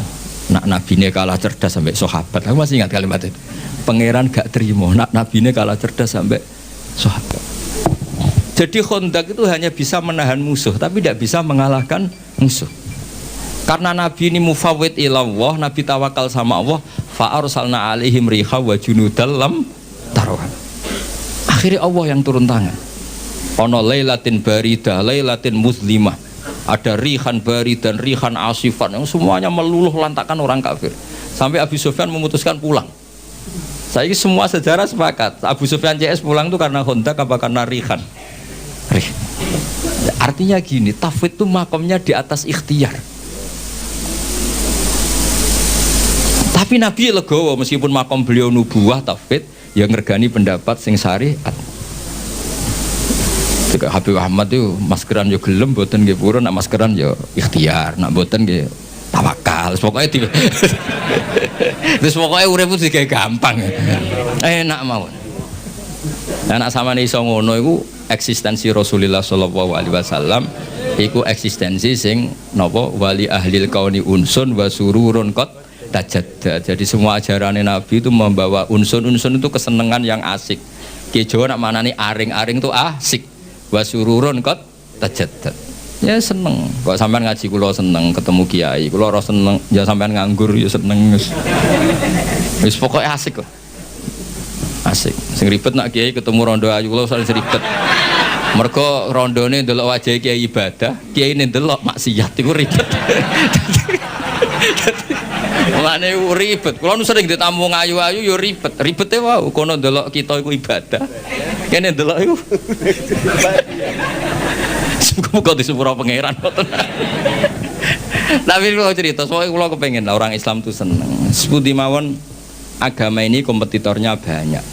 Nak nabinya kalah cerdas sampai sahabat. Aku masih ingat kalimat itu. Pangeran gak terima. Nak nabinya kalah cerdas sampai sahabat. Jadi Khandaq itu hanya bisa menahan musuh, tapi tidak bisa mengalahkan musuh. Karena Nabi ini mufawwid ilallah, Nabi tawakal sama Allah. Fa arsalna alaihim riha wa junudal lam tarawha. Akhirnya Allah yang turun tangan. Ono lailatin baridah, lailatin muslimah. Ada rihan barid dan rihan asifan yang semuanya meluluh lantakan orang kafir. Sampai Abu Sufyan memutuskan pulang. Saya semua sejarah sepakat. Abu Sufyan CS pulang itu karena Khandaq apa karena rihan? Artinya gini, tafwid itu makomnya di atas ikhtiar. Tapi Nabi legowo meskipun makom beliau nubuah tafwid, yang ngergani pendapat sing syariat. Jika Habib Ahmad itu maskeran yo gelem, boten nggih purun, nak maskeran yo ikhtiar, nak boten nggih tawakal. Pokoknya terus pokoknya urip itu digawe gampang. Enak mawon. Nah, nak samane iso ngono iku eksistensi Rasulullah sallallahu alaihi wasallam iku eksistensi sing napa wali ahlil kauni unsun wa sururun qad tajadda. Jadi semua ajaran Nabi itu membawa unsun-unsun itu kesenangan yang asik. Ki Jawa nak manani aring-aring itu asik. Wa sururun qad tajaddad. Ya seneng. Kok sampean ngaji kula seneng, ketemu kiai, kula ora seneng, ya sampean nganggur ya seneng. Wis pokoke asik kok. Asik. Sing ribet nak kiai ketemu rondo ayu kula sering ribet. Mergo rondone ndelok wajah kiai ibadah, kiai ne ndelok maksiat iku ribet. Mulane ribet. Kula nu sering ditamu ayu-ayu ya ribet. Ribete wae kono ndelok kita iku ibadah. Kene ndelok iku. Muga disepuro pangeran. Tapi kalau cerita, soalnya kalau kepengen orang Islam tuh seneng. Sepundi mawon agama ini kompetitornya banyak.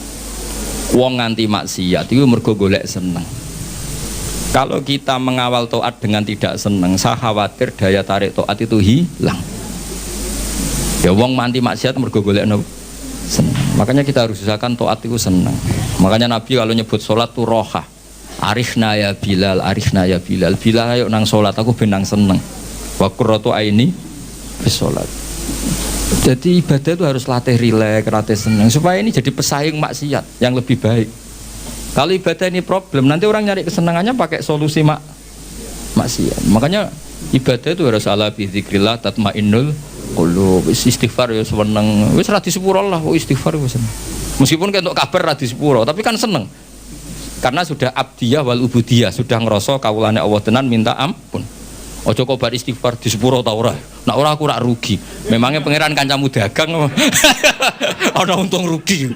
Wong nganti maksiat itu mergo golek seneng. Kalau kita mengawal taat dengan tidak seneng, saya khawatir daya tarik taat itu hilang. Ya wong nganti maksiat mergo golek seneng. Makanya kita harus usahakan taat itu seneng. Makanya Nabi kalau nyebut sholat tuh roha. Arifna ya Bilal, arifna ya Bilal. Bilal ayo nang sholat, aku benang seneng. Wa qurratu aini bis sholat. Jadi ibadah itu harus latih rileks, latih seneng supaya ini jadi pesaing maksiat yang lebih baik. Kalau ibadah ini problem, nanti orang nyari kesenangannya pakai solusi maksiat. Makanya ibadah itu harus ala bi dzikrillah tatmainnul qulub. Istighfar ya seneng. Wis ra disepuro lah, istighfar wis seneng. Meskipun kentuk kabar ra disepuro, tapi kan seneng. Karena sudah abdiyah wal ubudiyah, sudah ngerasa kawulane Allah tenan minta ampun. Ojo kok bar istighfar di sepuro ta ora. Nek ora aku rak rugi. Memangnya pangeran kancamu dagang. Ana untung rugi.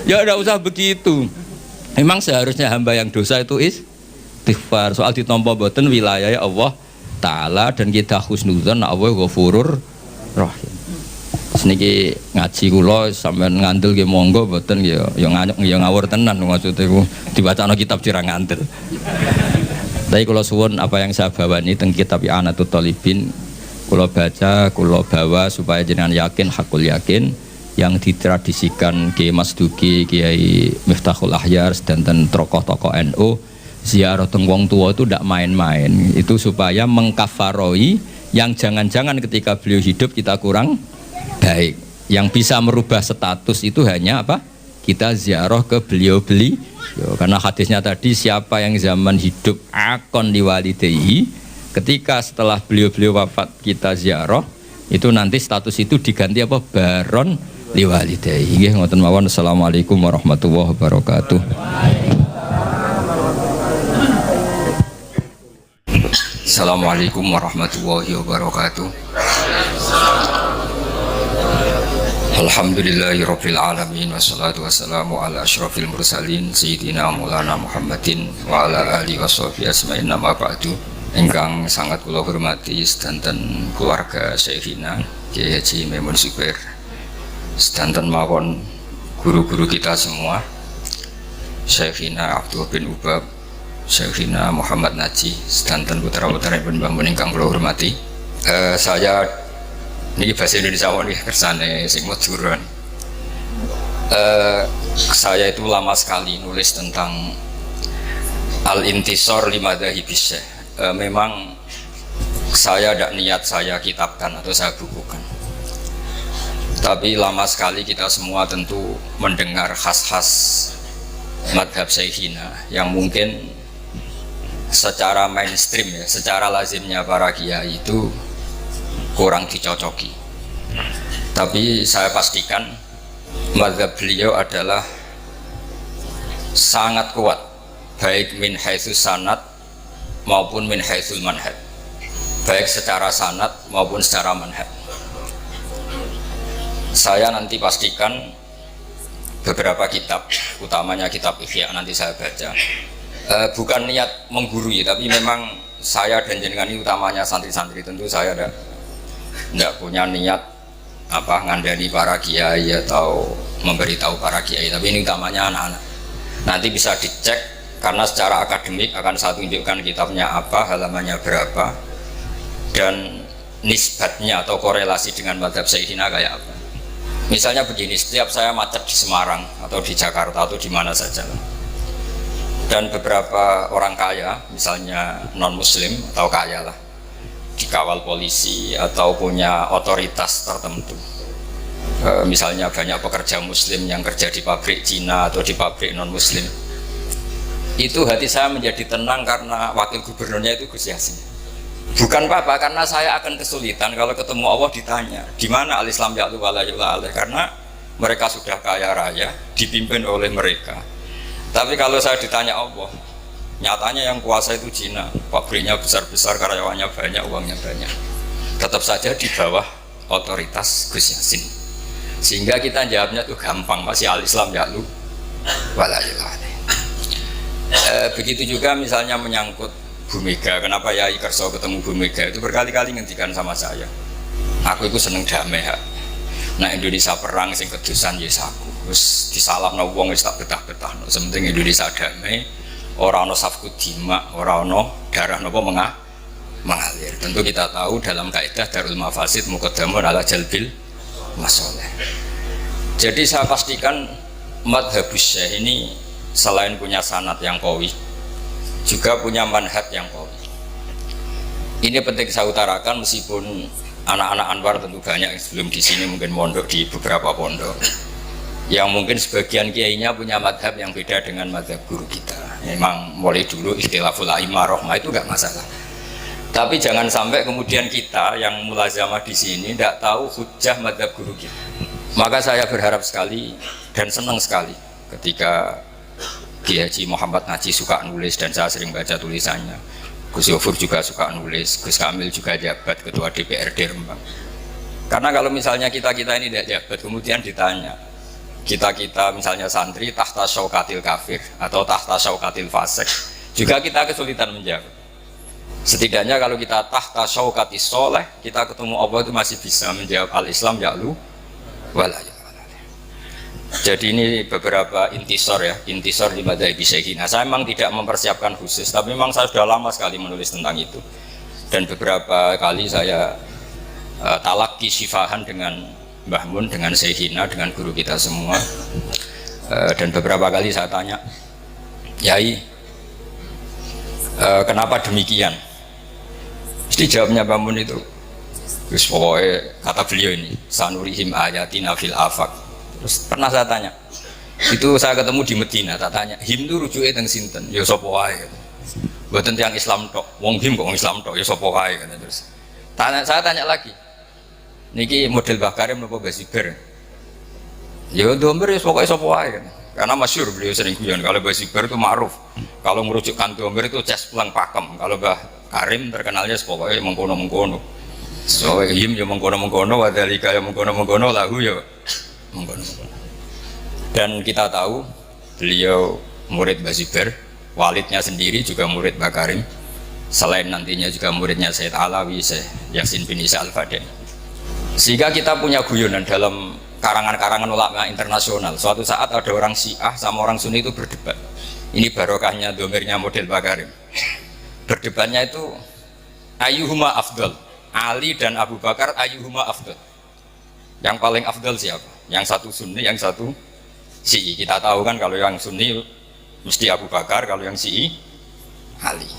Ya enggak usah begitu. Memang seharusnya hamba yang dosa itu istighfar. Soal ditampa mboten wilayah Allah taala dan kita husnudzon nek Allah Ghafurur Rahim. Niki ngaji kula sampean ngandel nggih monggo mboten ya ngawur tenan maksud iku dibacano kitab sira ngandel. Tapi kula suwun apa yang saya bawa ini teng kitab I'anatul Thalibin kula baca, kula bawa supaya jenengan yakin hakul yakin yang ditradisikan Kiai Mas Duki, Kiai Miftahul Ahyar dan tokoh-tokoh NU ziarah teng wong tua itu ndak main-main. Itu supaya mengkafaroi yang jangan-jangan ketika beliau hidup kita kurang baik. Yang bisa merubah status itu hanya apa? Kita ziarah ke beliau-beliau. Karena hadisnya tadi siapa yang zaman hidup akon liwalidayhi, ketika setelah beliau-beliau wafat kita ziarah, itu nanti status itu diganti apa? Baron liwalidayhi. Nggih ngoten mawon. Assalamualaikum warahmatullahi wabarakatuh. Assalamualaikum warahmatullahi wabarakatuh. Alhamdulillahirabbil alamin wassalatu wassalamu ala asyrafil mursalin sayyidina Maulana Muhammadin wa ala alihi washabihi asma'in nama ba'du. Ingkang sangat kula hormati sedanten keluarga Syekhina Kiai Haji Maimun Zubair, sedanten mawon guru-guru kita semua, Syekhina Abdul bin Ubab, Syekhina Muhammad Naji, sedanten putra-putra ibn bangun ingkang kula hormati. Saya ini bahasa Indonesia nih kersane sing majuran. Saya itu lama sekali nulis tentang Al-Intisar li Madzhabi Syekh. Memang saya tidak niat saya kitabkan atau saya bukukan. Tapi lama sekali kita semua tentu mendengar khas-khas madhab Syekhina yang mungkin secara mainstream ya, secara lazimnya para kiai itu kurang dicocoki. Tapi saya pastikan mazhab beliau adalah sangat kuat, baik min haitsus sanad maupun min haitsul manhaj, baik secara sanad maupun secara manhaj. Saya nanti pastikan beberapa kitab, utamanya kitab Ihya nanti saya baca. Bukan niat menggurui, tapi memang saya dan jenengan ini utamanya santri-santri, tentu saya tidak punya niat apa ngandani para kiai atau memberitahu para kiai, tapi ini utamanya anak-anak. Nanti bisa dicek karena secara akademik akan saya tunjukkan kitabnya apa, halamannya berapa, dan nisbatnya atau korelasi dengan mazhab Syekhina kayak apa. Misalnya begini, setiap saya macet di Semarang atau di Jakarta atau di mana saja, dan beberapa orang kaya, misalnya non muslim atau kaya lah, dikawal polisi atau punya otoritas tertentu, misalnya banyak pekerja muslim yang kerja di pabrik Cina atau di pabrik non muslim, Itu hati saya menjadi tenang karena wakil gubernurnya itu Gus Yasin. Bukan apa-apa, karena saya akan kesulitan kalau ketemu Allah ditanya di mana al-Islam ya'lu wa la yu'la alaih, karena mereka sudah kaya raya, dipimpin oleh mereka. Tapi kalau saya ditanya Allah, nyatanya yang kuasa itu Cina, pabriknya besar-besar, karyawannya banyak, uangnya banyak, tetap saja di bawah otoritas Gus Yasin. Sehingga kita jawabnya tuh gampang, masih al-Islam ya'lu wa la yu'la alaih. Begitu juga misalnya menyangkut Bu Mega, kenapa Yai Kerso ketemu Bu Mega itu berkali-kali ngendikan sama saya, aku itu seneng damai ya. Nah Indonesia perang sing kedusan yes aku terus disalahno wong wis tak betah-betah no. Sementing Indonesia damai, ora ono safku dima, ora ono darah napa mengalir. Tentu kita tahu dalam kaidah Darul Mafasid muqaddamun ala jalbil masoleh. Jadi saya pastikan madhabus Syekh ini selain punya sanad yang qawi, juga punya manhaj yang qawi. Ini penting saya utarakan, meskipun anak-anak Anwar tentu banyak yang sebelum di sini mungkin mondok di beberapa pondok, yang mungkin sebagian kiainya punya madhab yang beda dengan madhab guru kita. Memang mulai dulu ikhtilaful a'immah rahmah itu nggak masalah. Tapi jangan sampai kemudian kita yang mulazamah di sini tidak tahu hujah madhab guru kita. Maka saya berharap sekali dan senang sekali ketika Kiai Haji Muhammad Najih suka nulis dan saya sering baca tulisannya. Gus Yofur juga suka nulis, Gus Kamil juga jabat ketua DPRD Rembang. Karena kalau misalnya kita ini tidak jabat, kemudian ditanya, kita misalnya santri tahta syaukatil kafir atau tahta syaukatil fasik, juga kita kesulitan menjawab. Setidaknya kalau kita tahta syaukatis soleh, kita ketemu Allah itu masih bisa menjawab al-Islam ya'lu walaya. Jadi ini beberapa intisor di madhab Syekhina. Saya memang tidak mempersiapkan khusus, tapi memang saya sudah lama sekali menulis tentang itu. Dan beberapa kali saya talaki sifahan dengan Mbah Mun, dengan Syekhina, dengan guru kita semua. Dan beberapa kali saya tanya, Yai, kenapa demikian? Mesti jawabnya Mbah Mun itu, terus pokoknya kata beliau ini, sanurihim ayatina fil afaq. Terus pernah saya tanya, itu saya ketemu di Medina, saya tanya, him itu rujuknya teng sinten? Ya sapa wae. Mboten tiyang Islam tok. Wong him kok wong Islam tok, ya sapa wae. Terus saya tanya lagi, niki model Bakarim napa Basiber? Ya domber ya pokoknya sapa wae. Karena masyhur beliau sering guyon kalau Basiber itu ma'ruf. Kalau merujukkan domber itu ces pulang pakem. Kalau Mbah Karim terkenalnya pokoknya mengkono-mengkono. So him ya mengkono-mengkono, wadhalika ya mengkono-mengkono, lahu ya dan kita tahu beliau murid Basiber, walidnya sendiri juga murid Bakarim, selain nantinya juga muridnya Sayyid Alawi, Syekh Yasin bin Isa Al-Fadani. Sehingga kita punya guyonan dalam karangan-karangan ulama internasional. Suatu saat ada orang Syiah sama orang Sunni itu berdebat. Ini barokahnya domirnya model Bakarim. Berdebatnya itu ayyuhuma afdal, Ali dan Abu Bakar, ayyuhuma afdal, yang paling afdal siapa? Yang satu Sunni, yang satu Syi'i. Kita tahu kan kalau yang Sunni mesti Abu Bakar, kalau yang Syi'i Ali.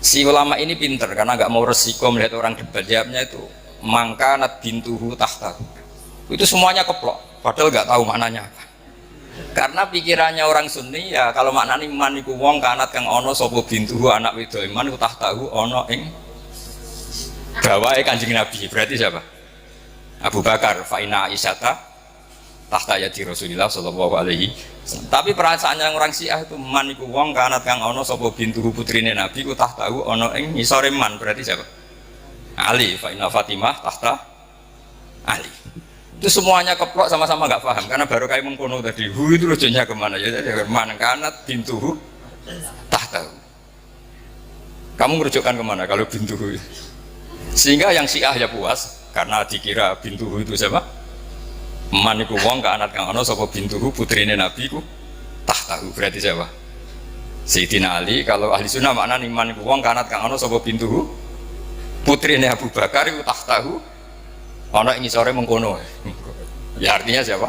Si ulama ini pinter karena nggak mau resiko melihat orang debat. Jawabnya itu mangkanat bintuhu tahtahu. Itu semuanya keplok, padahal nggak tahu maknanya apa. Karena pikirannya orang Sunni ya kalau maknanya iman iku wong kanat kang ono sapa bintuhu anak wedok iman iku tahtahu ono ing gawahe Kanjeng Nabi. Berarti siapa? Abu Bakar, fa'ina Aisyata tahta yadi Rasulillah sallallahu alaihi wasallam. Tapi perasaannya orang Syiah itu man iku wong kanat kang ana sapa bintuhu putrine Nabi ku tahtahu ana ing ngisore man. Berarti siapa? Ali, fa'ina Fatimah tahta Ali. Itu semuanya keplok, sama-sama nggak paham karena baru kayak mengkono tadi. Hu itu rujuknya kemana ya? Jadi man kanat bintuhu tahtahu. Kamu merujukkan kemana kalau bintuhu? Sehingga yang Syiah ya puas karena dikira bintuhu itu siapa? Man iku wong kanat kang ana sapa bintuhu putrine Nabi ku tahtahu. Berarti siapa? Sayyidina Ali. Kalau ahli sunnah maknane man iku wong kanat kang ana sapa bintuhu putrine Abu Bakar ku tahtahu ana ing ngisore mengkono. Ya artinya siapa?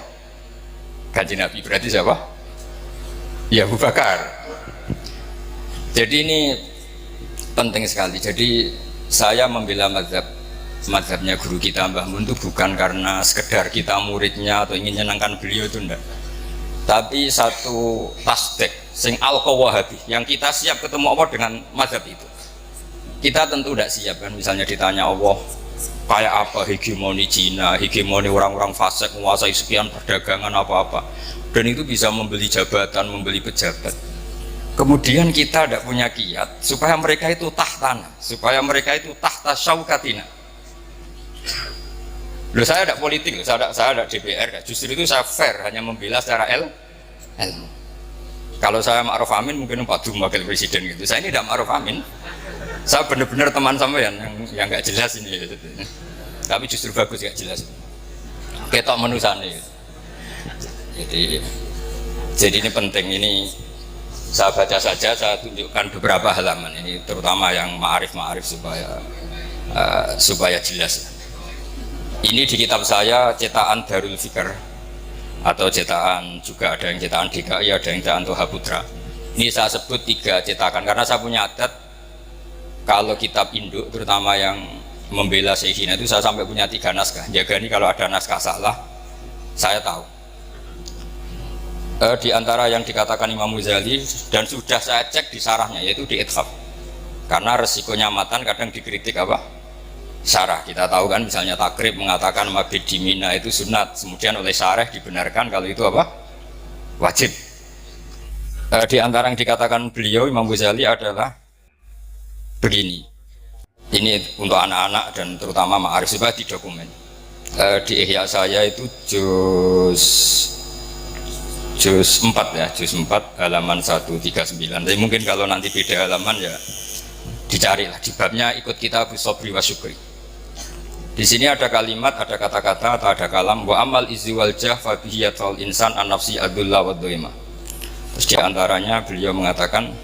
Kanjeng Nabi. Berarti siapa? Ya Abu Bakar. Jadi ini penting sekali. Jadi saya membela mazhabnya guru kita Mbah Mun itu bukan karena sekedar kita muridnya atau ingin menyenangkan beliau, itu enggak. Tapi satu tasdek, sing al-Wahabi, yang kita siap ketemu Allah dengan mazhab itu. Kita tentu tidak siap kan, misalnya ditanya Allah kayak apa hegemoni Cina, hegemoni orang-orang fasik menguasai sekian perdagangan apa-apa, dan itu bisa membeli jabatan, membeli pejabat. Kemudian kita tidak punya kiat supaya mereka itu tahtana, supaya mereka itu tahta syaukatina. Loh, saya tidak politik, loh. Saya tidak DPR, justru itu saya fair, hanya membela secara ilmu. Kalau saya Ma'ruf Amin mungkin Pak Dum wakil presiden gitu. Saya ini tidak Ma'ruf Amin. Saya benar-benar teman sampean yang nggak jelas ini. Gitu. Tapi justru bagus nggak jelas. Ketok menusane. Gitu. Jadi ini penting, ini saya baca saja, saya tunjukkan beberapa halaman ini, terutama yang ma'arif supaya jelas. Ini di kitab saya cetakan Darul Fikr, atau cetakan juga ada yang cetakan DKI, ada yang cetakan Toha Putra. Ini saya sebut 3 cetakan karena saya punya adat kalau kitab induk terutama yang membela Syekhina itu saya sampai punya 3 naskah. Jaga ini kalau ada naskah salah saya tahu. Di antara yang dikatakan Imam Ghazali dan sudah saya cek di sarahnya yaitu di Ithaf, karena resikonya matan kadang dikritik apa? Syarah. Kita tahu kan misalnya Takrib mengatakan mabit di Mina itu sunat, kemudian oleh syarah dibenarkan kalau itu apa? Wajib. Di antara yang dikatakan beliau Imam Ghazali adalah begini. Ini untuk anak-anak dan terutama ma'arif supaya di dokumen. Di Ihya saya itu juz 4 ya, juz 4 halaman 139. Tapi mungkin kalau nanti beda halaman ya dicarilah di babnya ikut kitab Sobri wa Syukri. Di sini ada kalimat, ada kata-kata atau ada kalam wa amal izi wal jah fa bihi yatul insan an nafsi adulla wa dhaima. Terus di antaranya beliau mengatakan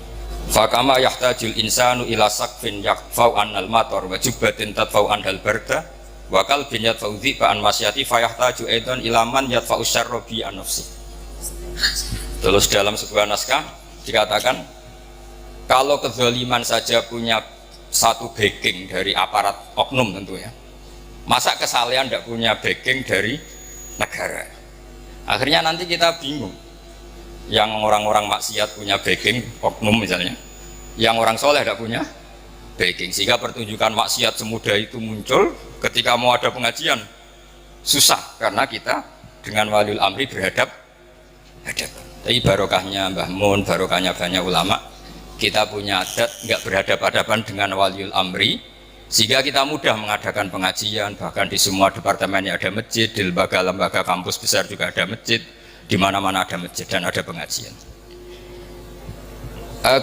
fa kama yahtajul insanu ila saqfin yaqfau anal matar wa jubbatin tadfau anhal barda wa qalbin yadfau dhiba an masyati fa yahtaju aidan ila man yadfau syarra bi an nafsi. Terus dalam sebuah naskah dikatakan kalau kezaliman saja punya satu backing dari aparat oknum tentunya, masa kesalahan tidak punya backing dari negara? Akhirnya nanti kita bingung. Yang orang-orang maksiat punya backing oknum misalnya, yang orang soleh tidak punya backing, sehingga pertunjukan maksiat semudah itu muncul. Ketika mau ada pengajian susah karena kita dengan waliul amri berhadapan. Tapi barokahnya Mbah Mun, barokahnya banyak ulama, kita punya adat nggak berhadapan-hadapan dengan waliul amri, sehingga kita mudah mengadakan pengajian. Bahkan di semua departemennya ada masjid, di lembaga-lembaga kampus besar juga ada masjid, di mana-mana ada masjid dan ada pengajian.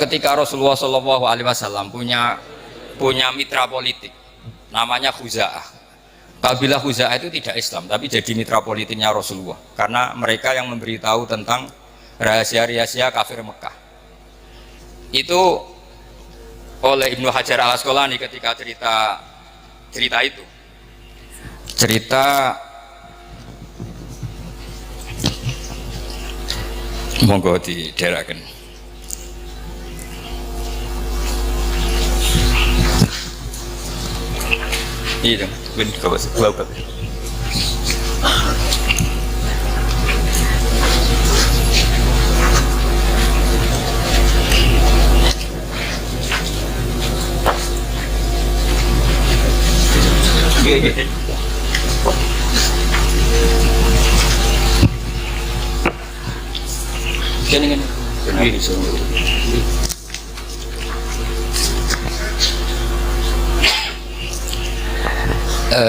Ketika Rasulullah SAW punya mitra politik namanya Khuza'ah. Kabilah Khuza'ah itu tidak Islam tapi jadi mitra politiknya Rasulullah karena mereka yang memberitahu tentang rahasia-rahasia kafir Mekah. Itu oleh Ibnu Hajar al Asqalani ketika cerita itu, monggo diderakan. Iya dong, benar kau bawa.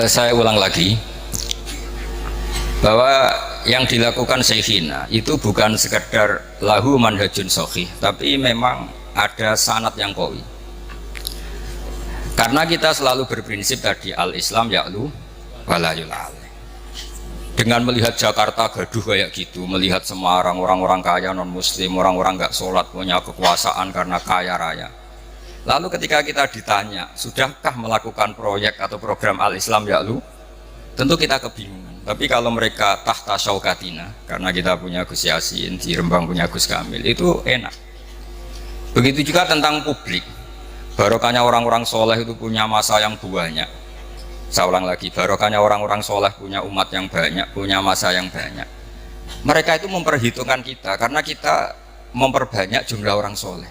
Saya ulang lagi bahwa yang dilakukan Syekhina itu bukan sekedar lahu manhajun sahih, tapi memang ada sanad yang qawi. Karena kita selalu berprinsip tadi al-Islam ya'lu wala yul'al. Dengan melihat Jakarta gaduh kayak gitu, melihat Semarang orang-orang kaya non muslim, orang-orang nggak sholat punya kekuasaan karena kaya raya. Lalu ketika kita ditanya, sudahkah melakukan proyek atau program al-Islam ya'lu? Tentu kita kebingungan. Tapi kalau mereka tahta syaukatina, karena kita punya Gus Yasin, di Rembang punya Gus Kamil, itu enak. Begitu juga tentang publik. Barokahnya orang-orang soleh itu punya masa yang banyak. Saya ulang lagi, barokahnya orang-orang soleh punya umat yang banyak, punya masa yang banyak. Mereka itu memperhitungkan kita, karena kita memperbanyak jumlah orang soleh.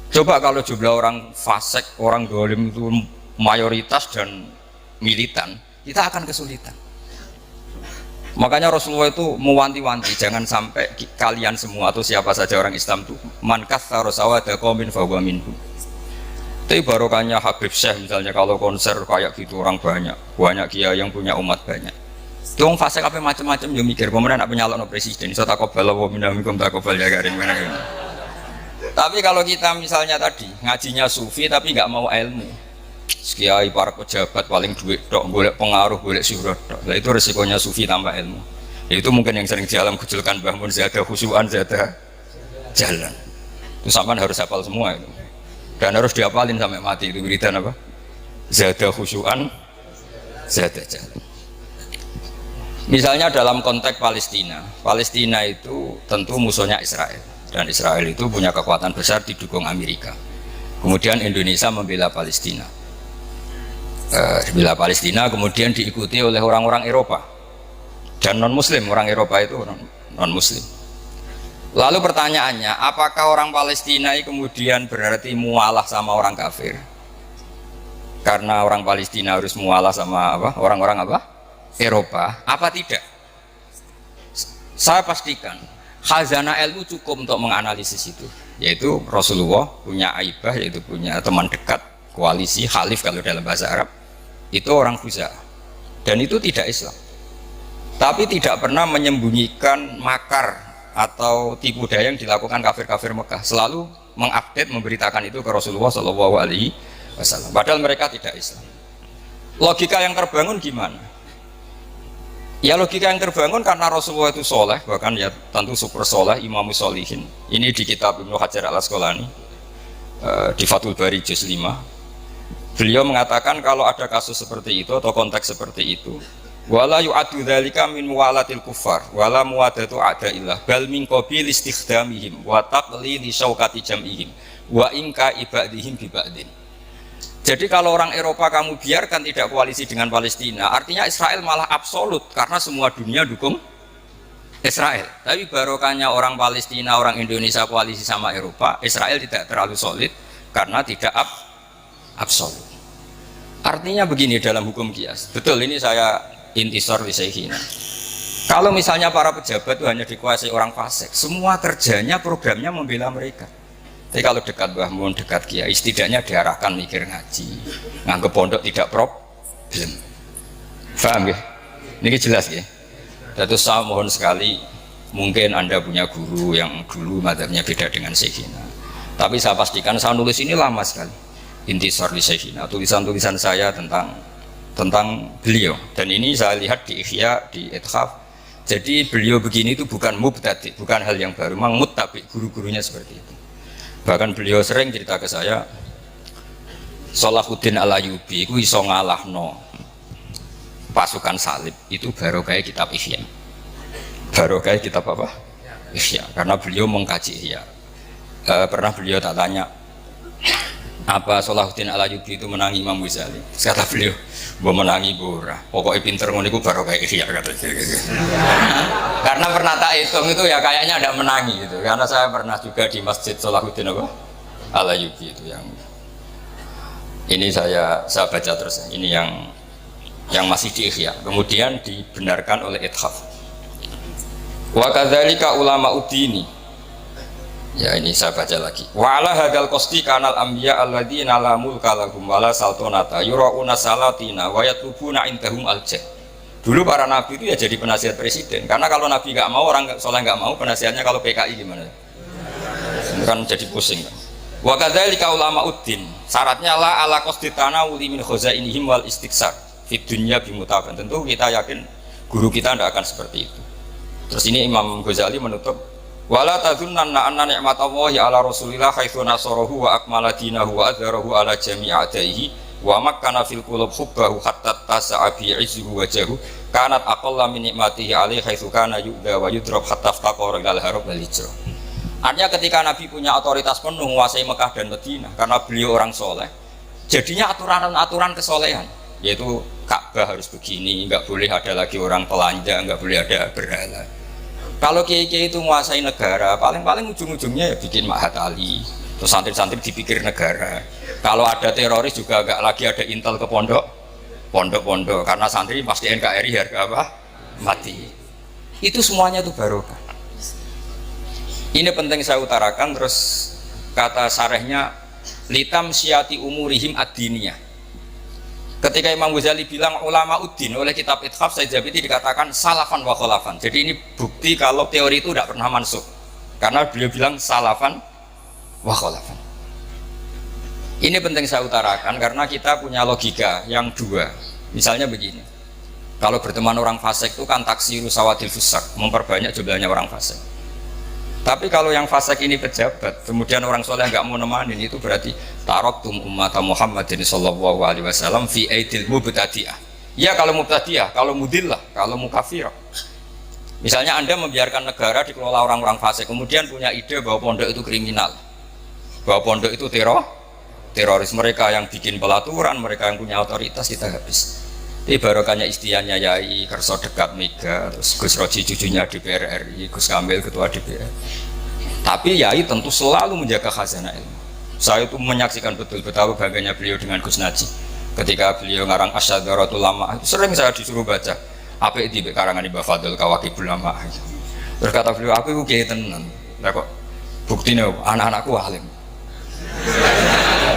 Coba kalau jumlah orang fasik, orang dolim itu mayoritas dan militan, kita akan kesulitan. Makanya Rasulullah itu mewanti-wanti, jangan sampai kalian semua atau siapa saja orang Islam itu man katsara sawada qaumin fa huwa minhum. Tapi barokahnya Habib Syekh misalnya kalau konser kayak gitu orang banyak kiai yang punya umat banyak. Dong fase apa macam-macam yo mikir pemerintah nak penyalon presiden, iso takobal wa minamikum takobal ya garing mana. Tapi kalau kita misalnya tadi ngajinya sufi tapi nggak mau ilmu. Kiai para pejabat paling duit dok, golek pengaruh, golek syuhrat dok. Nah, itu resikonya sufi tambah ilmu. Itu mungkin yang sering di alam kecilkan bangun zada khusyuan zada jalan. Itu sampean harus hafal semua itu. Dan harus dihafalin sampai mati itu wiridan apa? Zada khusyuan zada jalan. Misalnya dalam konteks Palestina, Palestina itu tentu musuhnya Israel dan Israel itu punya kekuatan besar didukung Amerika. Kemudian Indonesia membela Palestina. Bila Palestina kemudian diikuti oleh orang-orang Eropa dan non-Muslim. Orang Eropa itu non-Muslim. Lalu pertanyaannya, apakah orang Palestina kemudian berarti mualah sama orang kafir? Karena orang Palestina harus mualah sama apa? Orang-orang apa? Eropa? Apa tidak? Saya pastikan khazanah ilmu cukup untuk menganalisis itu. Yaitu Rasulullah punya aibah, yaitu punya teman dekat, koalisi, khalif kalau dalam bahasa Arab. Itu orang Khuza'ah dan itu tidak Islam, tapi tidak pernah menyembunyikan makar atau tipu daya yang dilakukan kafir-kafir Mekah, selalu mengupdate, memberitakan itu ke Rasulullah SAW, padahal mereka tidak Islam. Logika yang terbangun gimana? Ya logika yang terbangun karena Rasulullah itu soleh, bahkan ya tentu super soleh, imamus solihin. Ini di kitab Ibnu Hajar al-Asqalani di Fathul Bari juz 5. Beliau mengatakan kalau ada kasus seperti itu atau konteks seperti itu, wala yu'addu dzalika min muwalatil kuffar wala muwadatu a'daillah bal min qabil istikhdamihim wa taqlili syaukati jam'ihim wa inka ibadihim bi ba'din. Jadi kalau orang Eropa kamu biarkan tidak koalisi dengan Palestina, artinya Israel malah absolut karena semua dunia dukung Israel. Tapi barokahnya orang Palestina, orang Indonesia koalisi sama Eropa, Israel tidak terlalu solid karena tidak absolut. Artinya begini dalam hukum kias, betul ini saya intisor li syekhina. Kalau misalnya para pejabat itu hanya dikuasai orang fasik, semua kerjanya programnya membela mereka. Tapi kalau dekat Mbah Mun, dekat kiai, setidaknya diarahkan mikir ngaji, nganggep pondok tidak problem. Paham ya? Ini jelas ya. Terus saya mohon sekali, mungkin Anda punya guru yang dulu madhabnya beda dengan syekhina. Tapi saya pastikan saya nulis ini lama sekali. Intisar li syekhina, tulisan-tulisan saya tentang beliau, dan ini saya lihat di Ihya, di Ithaf. Jadi beliau begini itu bukan mubtadi, bukan hal yang baru, memang muttabi, guru-gurunya seperti itu. Bahkan beliau sering cerita ke saya, Salahuddin Al-Ayyubi itu iso ngalahno pasukan salib, itu baru kayak kitab Ihya. Baru kayak kitab apa? Ihya, karena beliau mengkaji Ihya. Pernah beliau tak tanya, apa Salahuddin Al-Ayyubi itu menangi Imam Ghazali? Kata beliau, "Mbok menangi ora. Pokoknya pinter ngono iku baru kayak Ihya," kata gitu. Karena pernah tak hitung itu ya kayaknya ada menangi gitu. Karena saya pernah juga di Masjid Salahuddin Al-Ayyubi itu yang ini saya baca terus. Ini yang masih di Ihya. Kemudian dibenarkan oleh Ithaf. Wa kadzalika ulama udini. Ya ini saya baca lagi. Wa ala hadal qasti kanal anbiya alladzina la mulka lahum wala saltanata yurauna salatina wa yatlubuna indahum aljah. Dulu para nabi itu ya jadi penasihat presiden. Karena kalau nabi nggak mau, orang soleh nggak mau, penasihatnya kalau PKI gimana? Kan jadi pusing kan. Wa kadzalika ulama uddin. Syaratnya la ala qasti tanawuli min khazainihim wal istiksar fid dunya bimutafan. Tentu kita yakin guru kita tidak akan seperti itu. Terus ini Imam Ghazali menutup, wala tazunnanna anna ni'matallahi ala rasulillah haitsu nasarahu wa akmala dinahu wa adzharahu ala jami'i a'daihi wa makkana fil qulub hubbahu hatta tasa'a bi 'izzihi wajhahu kanat aqalla min ni'matihi alaihi haitsu kana yu'da wa yudrab hatta faqara ilal harab wal hijrah. Artinya ketika Nabi punya otoritas penuh menguasai Mekah dan Madinah karena beliau orang soleh, jadinya aturan-aturan kesolehan, yaitu Ka'bah harus begini, nggak boleh ada lagi orang telanjang, nggak boleh ada berhala. Kalau kiai-kiai itu menguasai negara, paling-paling ujung-ujungnya ya bikin Mahat Ali, terus santri-santri dipikir negara. Kalau ada teroris juga agak lagi ada intel ke pondok-pondok, karena santri pasti NKRI harga apa? Mati. Itu semuanya itu barokah. Ini penting saya utarakan. Terus kata sarehnya, litam syati umurihim ad-diniyah. Ketika Imam Ghazali bilang ulama uddin, oleh kitab Ithaf Said Zabidi dikatakan salafan wa kholafan. Jadi ini bukti kalau teori itu tidak pernah mansuh, karena beliau bilang salafan wa kholafan. Ini penting saya utarakan karena kita punya logika yang dua. Misalnya begini, kalau berteman orang fasik itu kan taksiru sawadil fusak, memperbanyak jumlahnya orang fasik. Tapi kalau yang fasik ini pejabat, kemudian orang soleh nggak mau nemanin, itu berarti taraktum ummata Muhammadin sallallahu alaihi wasallam fi aidil mubtadi'ah. Ya kalau mubtadi'ah, kalau mudillah, kalau mukafirah. Misalnya Anda membiarkan negara dikelola orang-orang fasik, kemudian punya ide bahwa pondok itu kriminal, bahwa pondok itu teroris, mereka yang bikin pelaturan, mereka yang punya otoritas, kita habis. Ini barokahnya istiannya Yai Kerso dekat Mega, terus Gus Roji cucunya DPR RI, Gus Kamil ketua DPR. Tapi Yai tentu selalu menjaga khazanah ilmu. Saya itu menyaksikan betul betapa bangganya beliau dengan Gus Naji. Ketika beliau ngarang Asyadaratul Lama, sering saya disuruh baca apa itu di karangan Mbah Fadl Kawakibul Lama. Terus kata beliau, aku itu kiai tenan. Lah kok buktinya anak-anakku alim.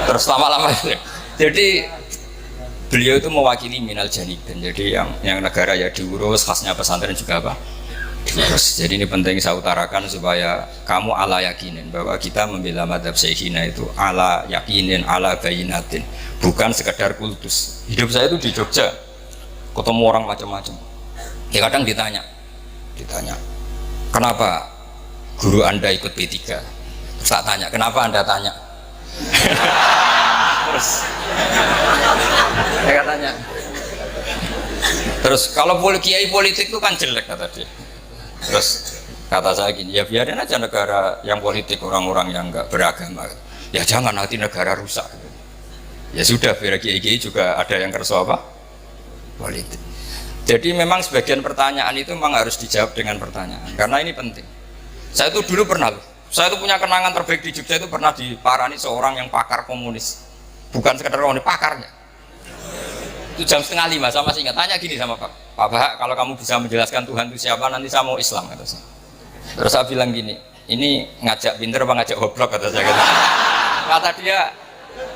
Terus lama-lama jadi beliau itu mewakili minal janibin, jadi yang negara ya diurus, khasnya pesantren juga apa diurus. Jadi ini penting saya utarakan supaya kamu ala yakinin bahwa kita membela madhab syekhina itu ala yakinin, ala bayinatin, bukan sekedar kultus. Hidup saya itu di Jogja ketemu orang macam-macam, ya kadang ditanya kenapa guru anda ikut P3, terus tak tanya kenapa anda tanya terus saya katanya, terus kalau kiai politik itu kan jelek kata dia. Terus kata saya gini, ya biarin aja negara yang politik orang-orang yang nggak beragama, ya jangan nanti negara rusak. Ya sudah, biar kiai-kiai juga ada yang kerso apa politik. Jadi memang sebagian pertanyaan itu memang harus dijawab dengan pertanyaan, karena ini penting. Saya itu dulu pernah, saya itu punya kenangan terbaik di Jogja, itu pernah diparani seorang yang pakar komunis, bukan sekedar komunis, pakarnya. Itu jam 4:30, saya masih ingat, tanya gini sama Pak Bahak, kalau kamu bisa menjelaskan Tuhan itu siapa, nanti saya mau Islam, kata saya. Terus saya bilang gini, ini ngajak pinter apa ngajak goblok, kata saya gitu. Kata dia,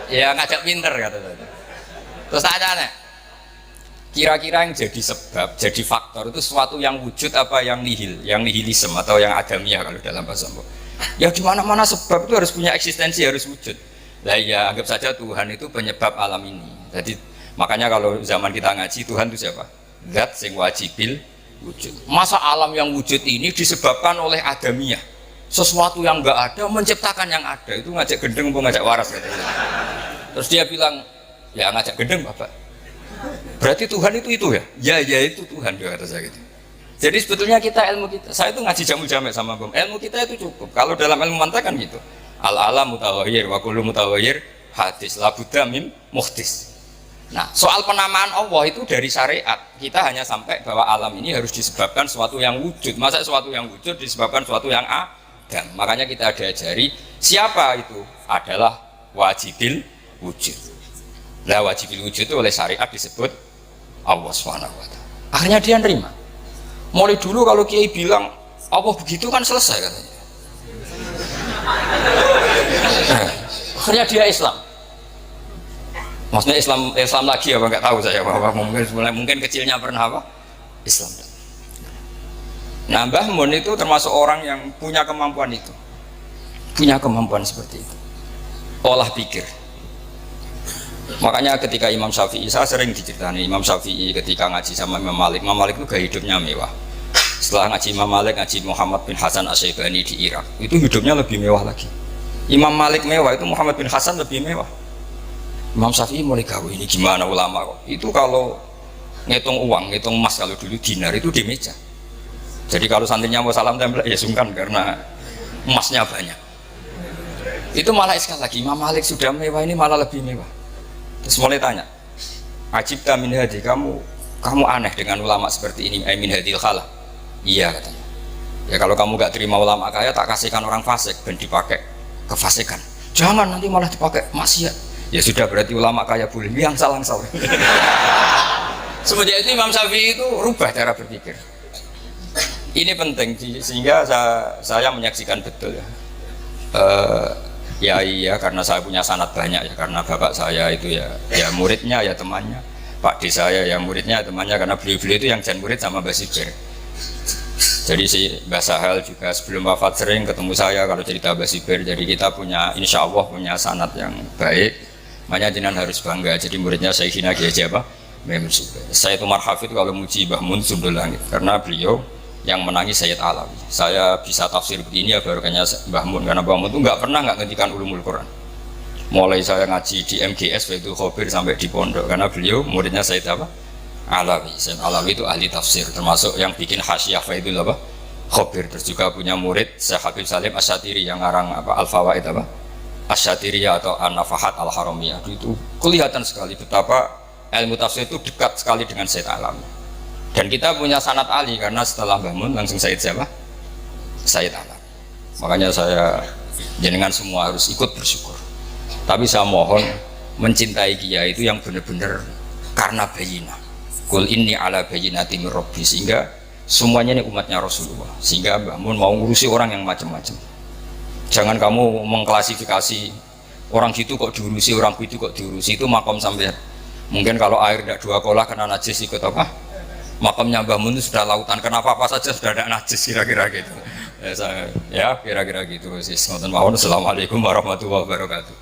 ya ngajak pinter, kata saya. Terus saya tanya, kira-kira yang jadi sebab, jadi faktor itu sesuatu yang wujud apa yang nihil, yang nihilisme atau yang adamiah kalau dalam bahasa Mbok. Ya di mana-mana sebab itu harus punya eksistensi, harus wujud. Lah ya anggap saja Tuhan itu penyebab alam ini. Jadi makanya kalau zaman kita ngaji, Tuhan itu siapa? Zat sing wajibil wujud. Masa alam yang wujud ini disebabkan oleh adamiah, sesuatu yang enggak ada menciptakan yang ada. Itu ngajak gendeng apa ngajak waras, katanya. Terus dia bilang, ya ngajak gendeng Bapak, berarti Tuhan itu ya? Ya itu Tuhan, dia kata saya gitu. Jadi sebetulnya kita ilmu kita, saya itu ngaji jamu jamek sama Bom, ilmu kita itu cukup. Kalau dalam ilmu mantek kan gitu, al-alam mutawahir wa kullu mutawahir hadis la budda min muhdis. Nah soal penamaan Allah itu dari syariat, kita hanya sampai bahwa alam ini harus disebabkan sesuatu yang wujud. Masa sesuatu yang wujud disebabkan sesuatu yang adam? Makanya kita diajari siapa itu adalah wajibil wujud. Lah wajibil wujud itu oleh syariat disebut Allah SWT. Akhirnya dia nerima. Mulai dulu kalau kiai bilang Allah begitu kan selesai katanya. Akhirnya dia Islam. Maksudnya Islam lagi apa nggak tahu saya, bahwa mungkin kecilnya pernah apa Islam. Nah Mbah Mun itu termasuk orang yang punya kemampuan itu, punya kemampuan seperti itu, olah pikir. Makanya ketika Imam Syafi'i, saya sering diceritani Imam Syafi'i ketika ngaji sama Imam Malik itu gaya hidupnya mewah. Setelah ngaji Imam Malik, ngaji Muhammad bin Hasan Asy-Syaibani di Irak, itu hidupnya lebih mewah lagi. Imam Malik mewah, itu Muhammad bin Hasan lebih mewah. Imam Syafi'i mulai gawe ini gimana ulama kok. Itu kalau ngitung uang, ngitung emas kalau dulu dinar itu di meja. Jadi kalau santrinya mau salam tempel ya sungkan karena emasnya banyak. Itu malah sekali lagi Imam Malik sudah mewah, ini malah lebih mewah. Terus mulai tanya, Ajibta min hadi, kamu aneh dengan ulama seperti ini, min hadil khala. Iya katanya. Ya kalau kamu gak terima ulama kaya, tak kasihkan orang fasik ben dipakai kefasikan. Jangan nanti malah dipakai maksiat. Ya sudah, berarti ulama kaya boleh yang salah-salah. Semenjak itu Imam Syafi'i itu rubah cara berpikir. Ini penting sehingga saya menyaksikan betul ya. Ya iya, karena saya punya sanad banyak ya, karena bapak saya itu ya muridnya ya temannya, Pak D saya ya muridnya temannya, karena beliau-beliau itu yang jan murid sama Mbah Sibir. Jadi si Mbah Sahal juga sebelum wafat sering ketemu saya kalau cerita Mbah Sibir. Jadi kita punya, insya Allah punya sanad yang baik. Makanya jenengan harus bangga jadi muridnya Syekhina Kiai apa? Memang Sibir. Saya Umar Hafid kalau muji Mbah Mun Sumber Langit, karena beliau yang menangi Sayyid Alawi. Saya bisa tafsir begini ya barokahnya Mbah Mun, karena Mbah Mun itu nggak pernah nggak ngendikan ulumul Quran. Mulai saya ngaji di MGS itu Khobir sampai di pondok, karena beliau muridnya Sayyid apa? Alawi. Sayyid Alawi itu ahli tafsir, termasuk yang bikin Hasyiah itu apa? Khobir. Terus juga punya murid Syekh Habib Salim Asyatiri yang ngarang apa? Al-Fawaid apa? Asyatiriyah atau An-Nafahat Al-Haramiyah. Itu kelihatan sekali betapa ilmu tafsir itu dekat sekali dengan Sayyid Alawi. Dan kita punya sanad Ali karena setelah bangun langsung Sayyid siapa? Sayyid Alawi. Makanya saya jenengan semua harus ikut bersyukur. Tapi saya mohon mencintai kiai itu yang benar-benar karena bayinah. Qul inni ala bayyinati mir rabbi, sehingga semuanya ini umatnya Rasulullah. Sehingga Mbah Mun mau ngurusi orang yang macam-macam. Jangan kamu mengklasifikasi orang gitu kok diurusi, orang itu kok diurusi, itu makom sampai. Mungkin kalau air tidak 2 kolah kena najis ikut apa? Makamnya Mbah Mun itu sudah lautan, kenapa apa saja sudah ada najis, kira-kira gitu. Ya kira-kira gitu sih. Assalamualaikum warahmatullahi wabarakatuh.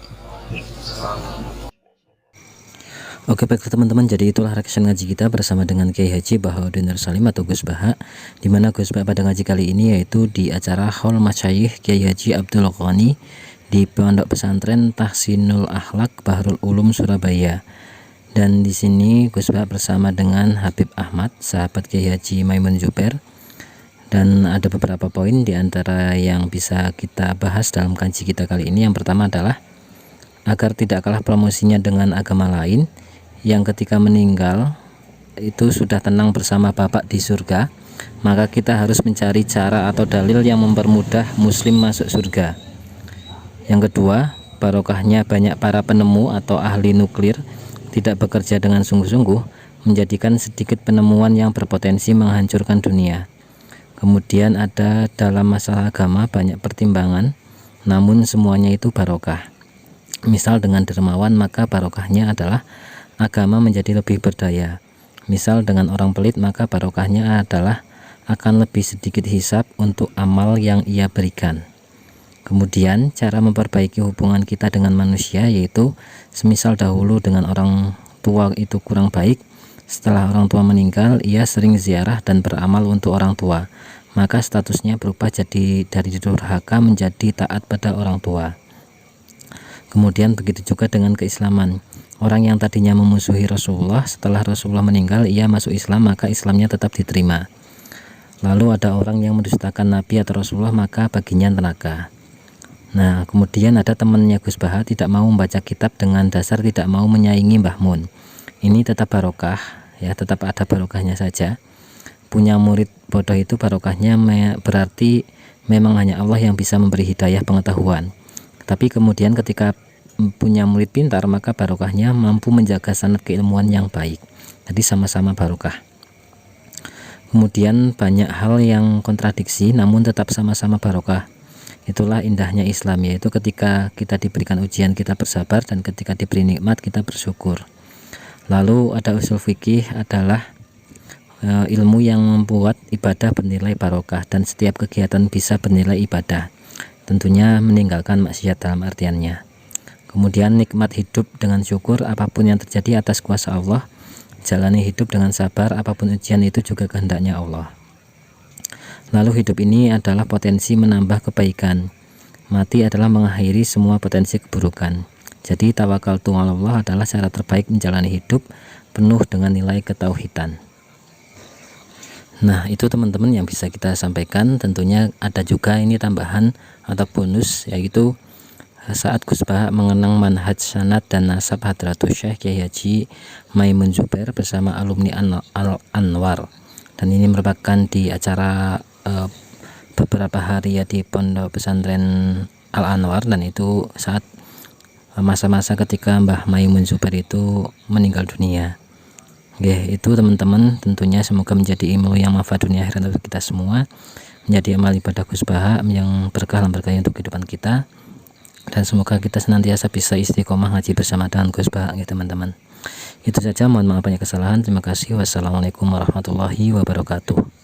Oke baik teman-teman, jadi itulah reaction ngaji kita bersama dengan Kiai Haji Bahaudin Nur Salim atau Gus Baha, dimana Gus Baha pada ngaji kali ini yaitu di acara Haul Masyayikh Kiai Haji Abdul Ghani di Pondok Pesantren Tahsinul Akhlak Bahrul Ulum Surabaya. Dan di sini Gus Baha bersama dengan Habib Ahmad, sahabat Kiai Haji Maimun Zubair. Dan ada beberapa poin di antara yang bisa kita bahas dalam kaji kita kali ini. Yang pertama adalah agar tidak kalah promosinya dengan agama lain yang ketika meninggal itu sudah tenang bersama Bapak di surga, maka kita harus mencari cara atau dalil yang mempermudah muslim masuk surga. Yang kedua, barokahnya banyak para penemu atau ahli nuklir tidak bekerja dengan sungguh-sungguh menjadikan sedikit penemuan yang berpotensi menghancurkan dunia. Kemudian ada dalam masalah agama banyak pertimbangan, namun semuanya itu barokah. Misal dengan dermawan maka barokahnya adalah agama menjadi lebih berdaya. Misal dengan orang pelit maka barokahnya adalah akan lebih sedikit hisab untuk amal yang ia berikan. Kemudian cara memperbaiki hubungan kita dengan manusia yaitu semisal dahulu dengan orang tua itu kurang baik, setelah orang tua meninggal ia sering ziarah dan beramal untuk orang tua, maka statusnya berubah jadi dari durhaka menjadi taat pada orang tua. Kemudian begitu juga dengan keislaman. Orang yang tadinya memusuhi Rasulullah, setelah Rasulullah meninggal ia masuk Islam, maka Islamnya tetap diterima. Lalu ada orang yang mendustakan Nabi atau Rasulullah, maka baginya neraka. Nah, kemudian ada temannya Gus Baha tidak mau membaca kitab dengan dasar tidak mau menyaingi Mbah Mun. Ini tetap barokah, ya tetap ada barokahnya saja. Punya murid bodoh itu barokahnya berarti memang hanya Allah yang bisa memberi hidayah pengetahuan. Tapi kemudian ketika punya murid pintar maka barokahnya mampu menjaga sanad keilmuan yang baik. Jadi sama-sama barokah. Kemudian banyak hal yang kontradiksi namun tetap sama-sama barokah. Itulah indahnya Islam, yaitu ketika kita diberikan ujian kita bersabar dan ketika diberi nikmat kita bersyukur. Lalu ada usul fikih adalah ilmu yang membuat ibadah bernilai barokah dan setiap kegiatan bisa bernilai ibadah. Tentunya meninggalkan maksiat dalam artiannya. Kemudian nikmat hidup dengan syukur apapun yang terjadi atas kuasa Allah. Jalani hidup dengan sabar apapun ujian itu juga kehendaknya Allah. Lalu hidup ini adalah potensi menambah kebaikan. Mati adalah mengakhiri semua potensi keburukan. Jadi tawakaltu 'ala Allah adalah cara terbaik menjalani hidup penuh dengan nilai ketauhidan. Nah, itu teman-teman yang bisa kita sampaikan. Tentunya ada juga ini tambahan atau bonus, yaitu saat Gus Baha mengenang manhaj sanad dan nasab Hadratus Syekh Kiai Haji Maimun Zubair bersama alumni Al-Anwar. Dan ini merupakan di acara beberapa hari ya di pondok pesantren Al Anwar, dan itu saat masa-masa ketika Mbah Maimun Zubair itu meninggal dunia. Oke, itu teman-teman, tentunya semoga menjadi ilmu yang manfaat dunia akhirat untuk kita semua, menjadi amal ibadah Gus Baha yang berkah dan berkah untuk kehidupan kita, dan semoga kita senantiasa bisa istiqomah ngaji bersama dengan Gus Baha ya teman-teman. Itu saja, mohon maaf banyak kesalahan. Terima kasih. Wassalamualaikum warahmatullahi wabarakatuh.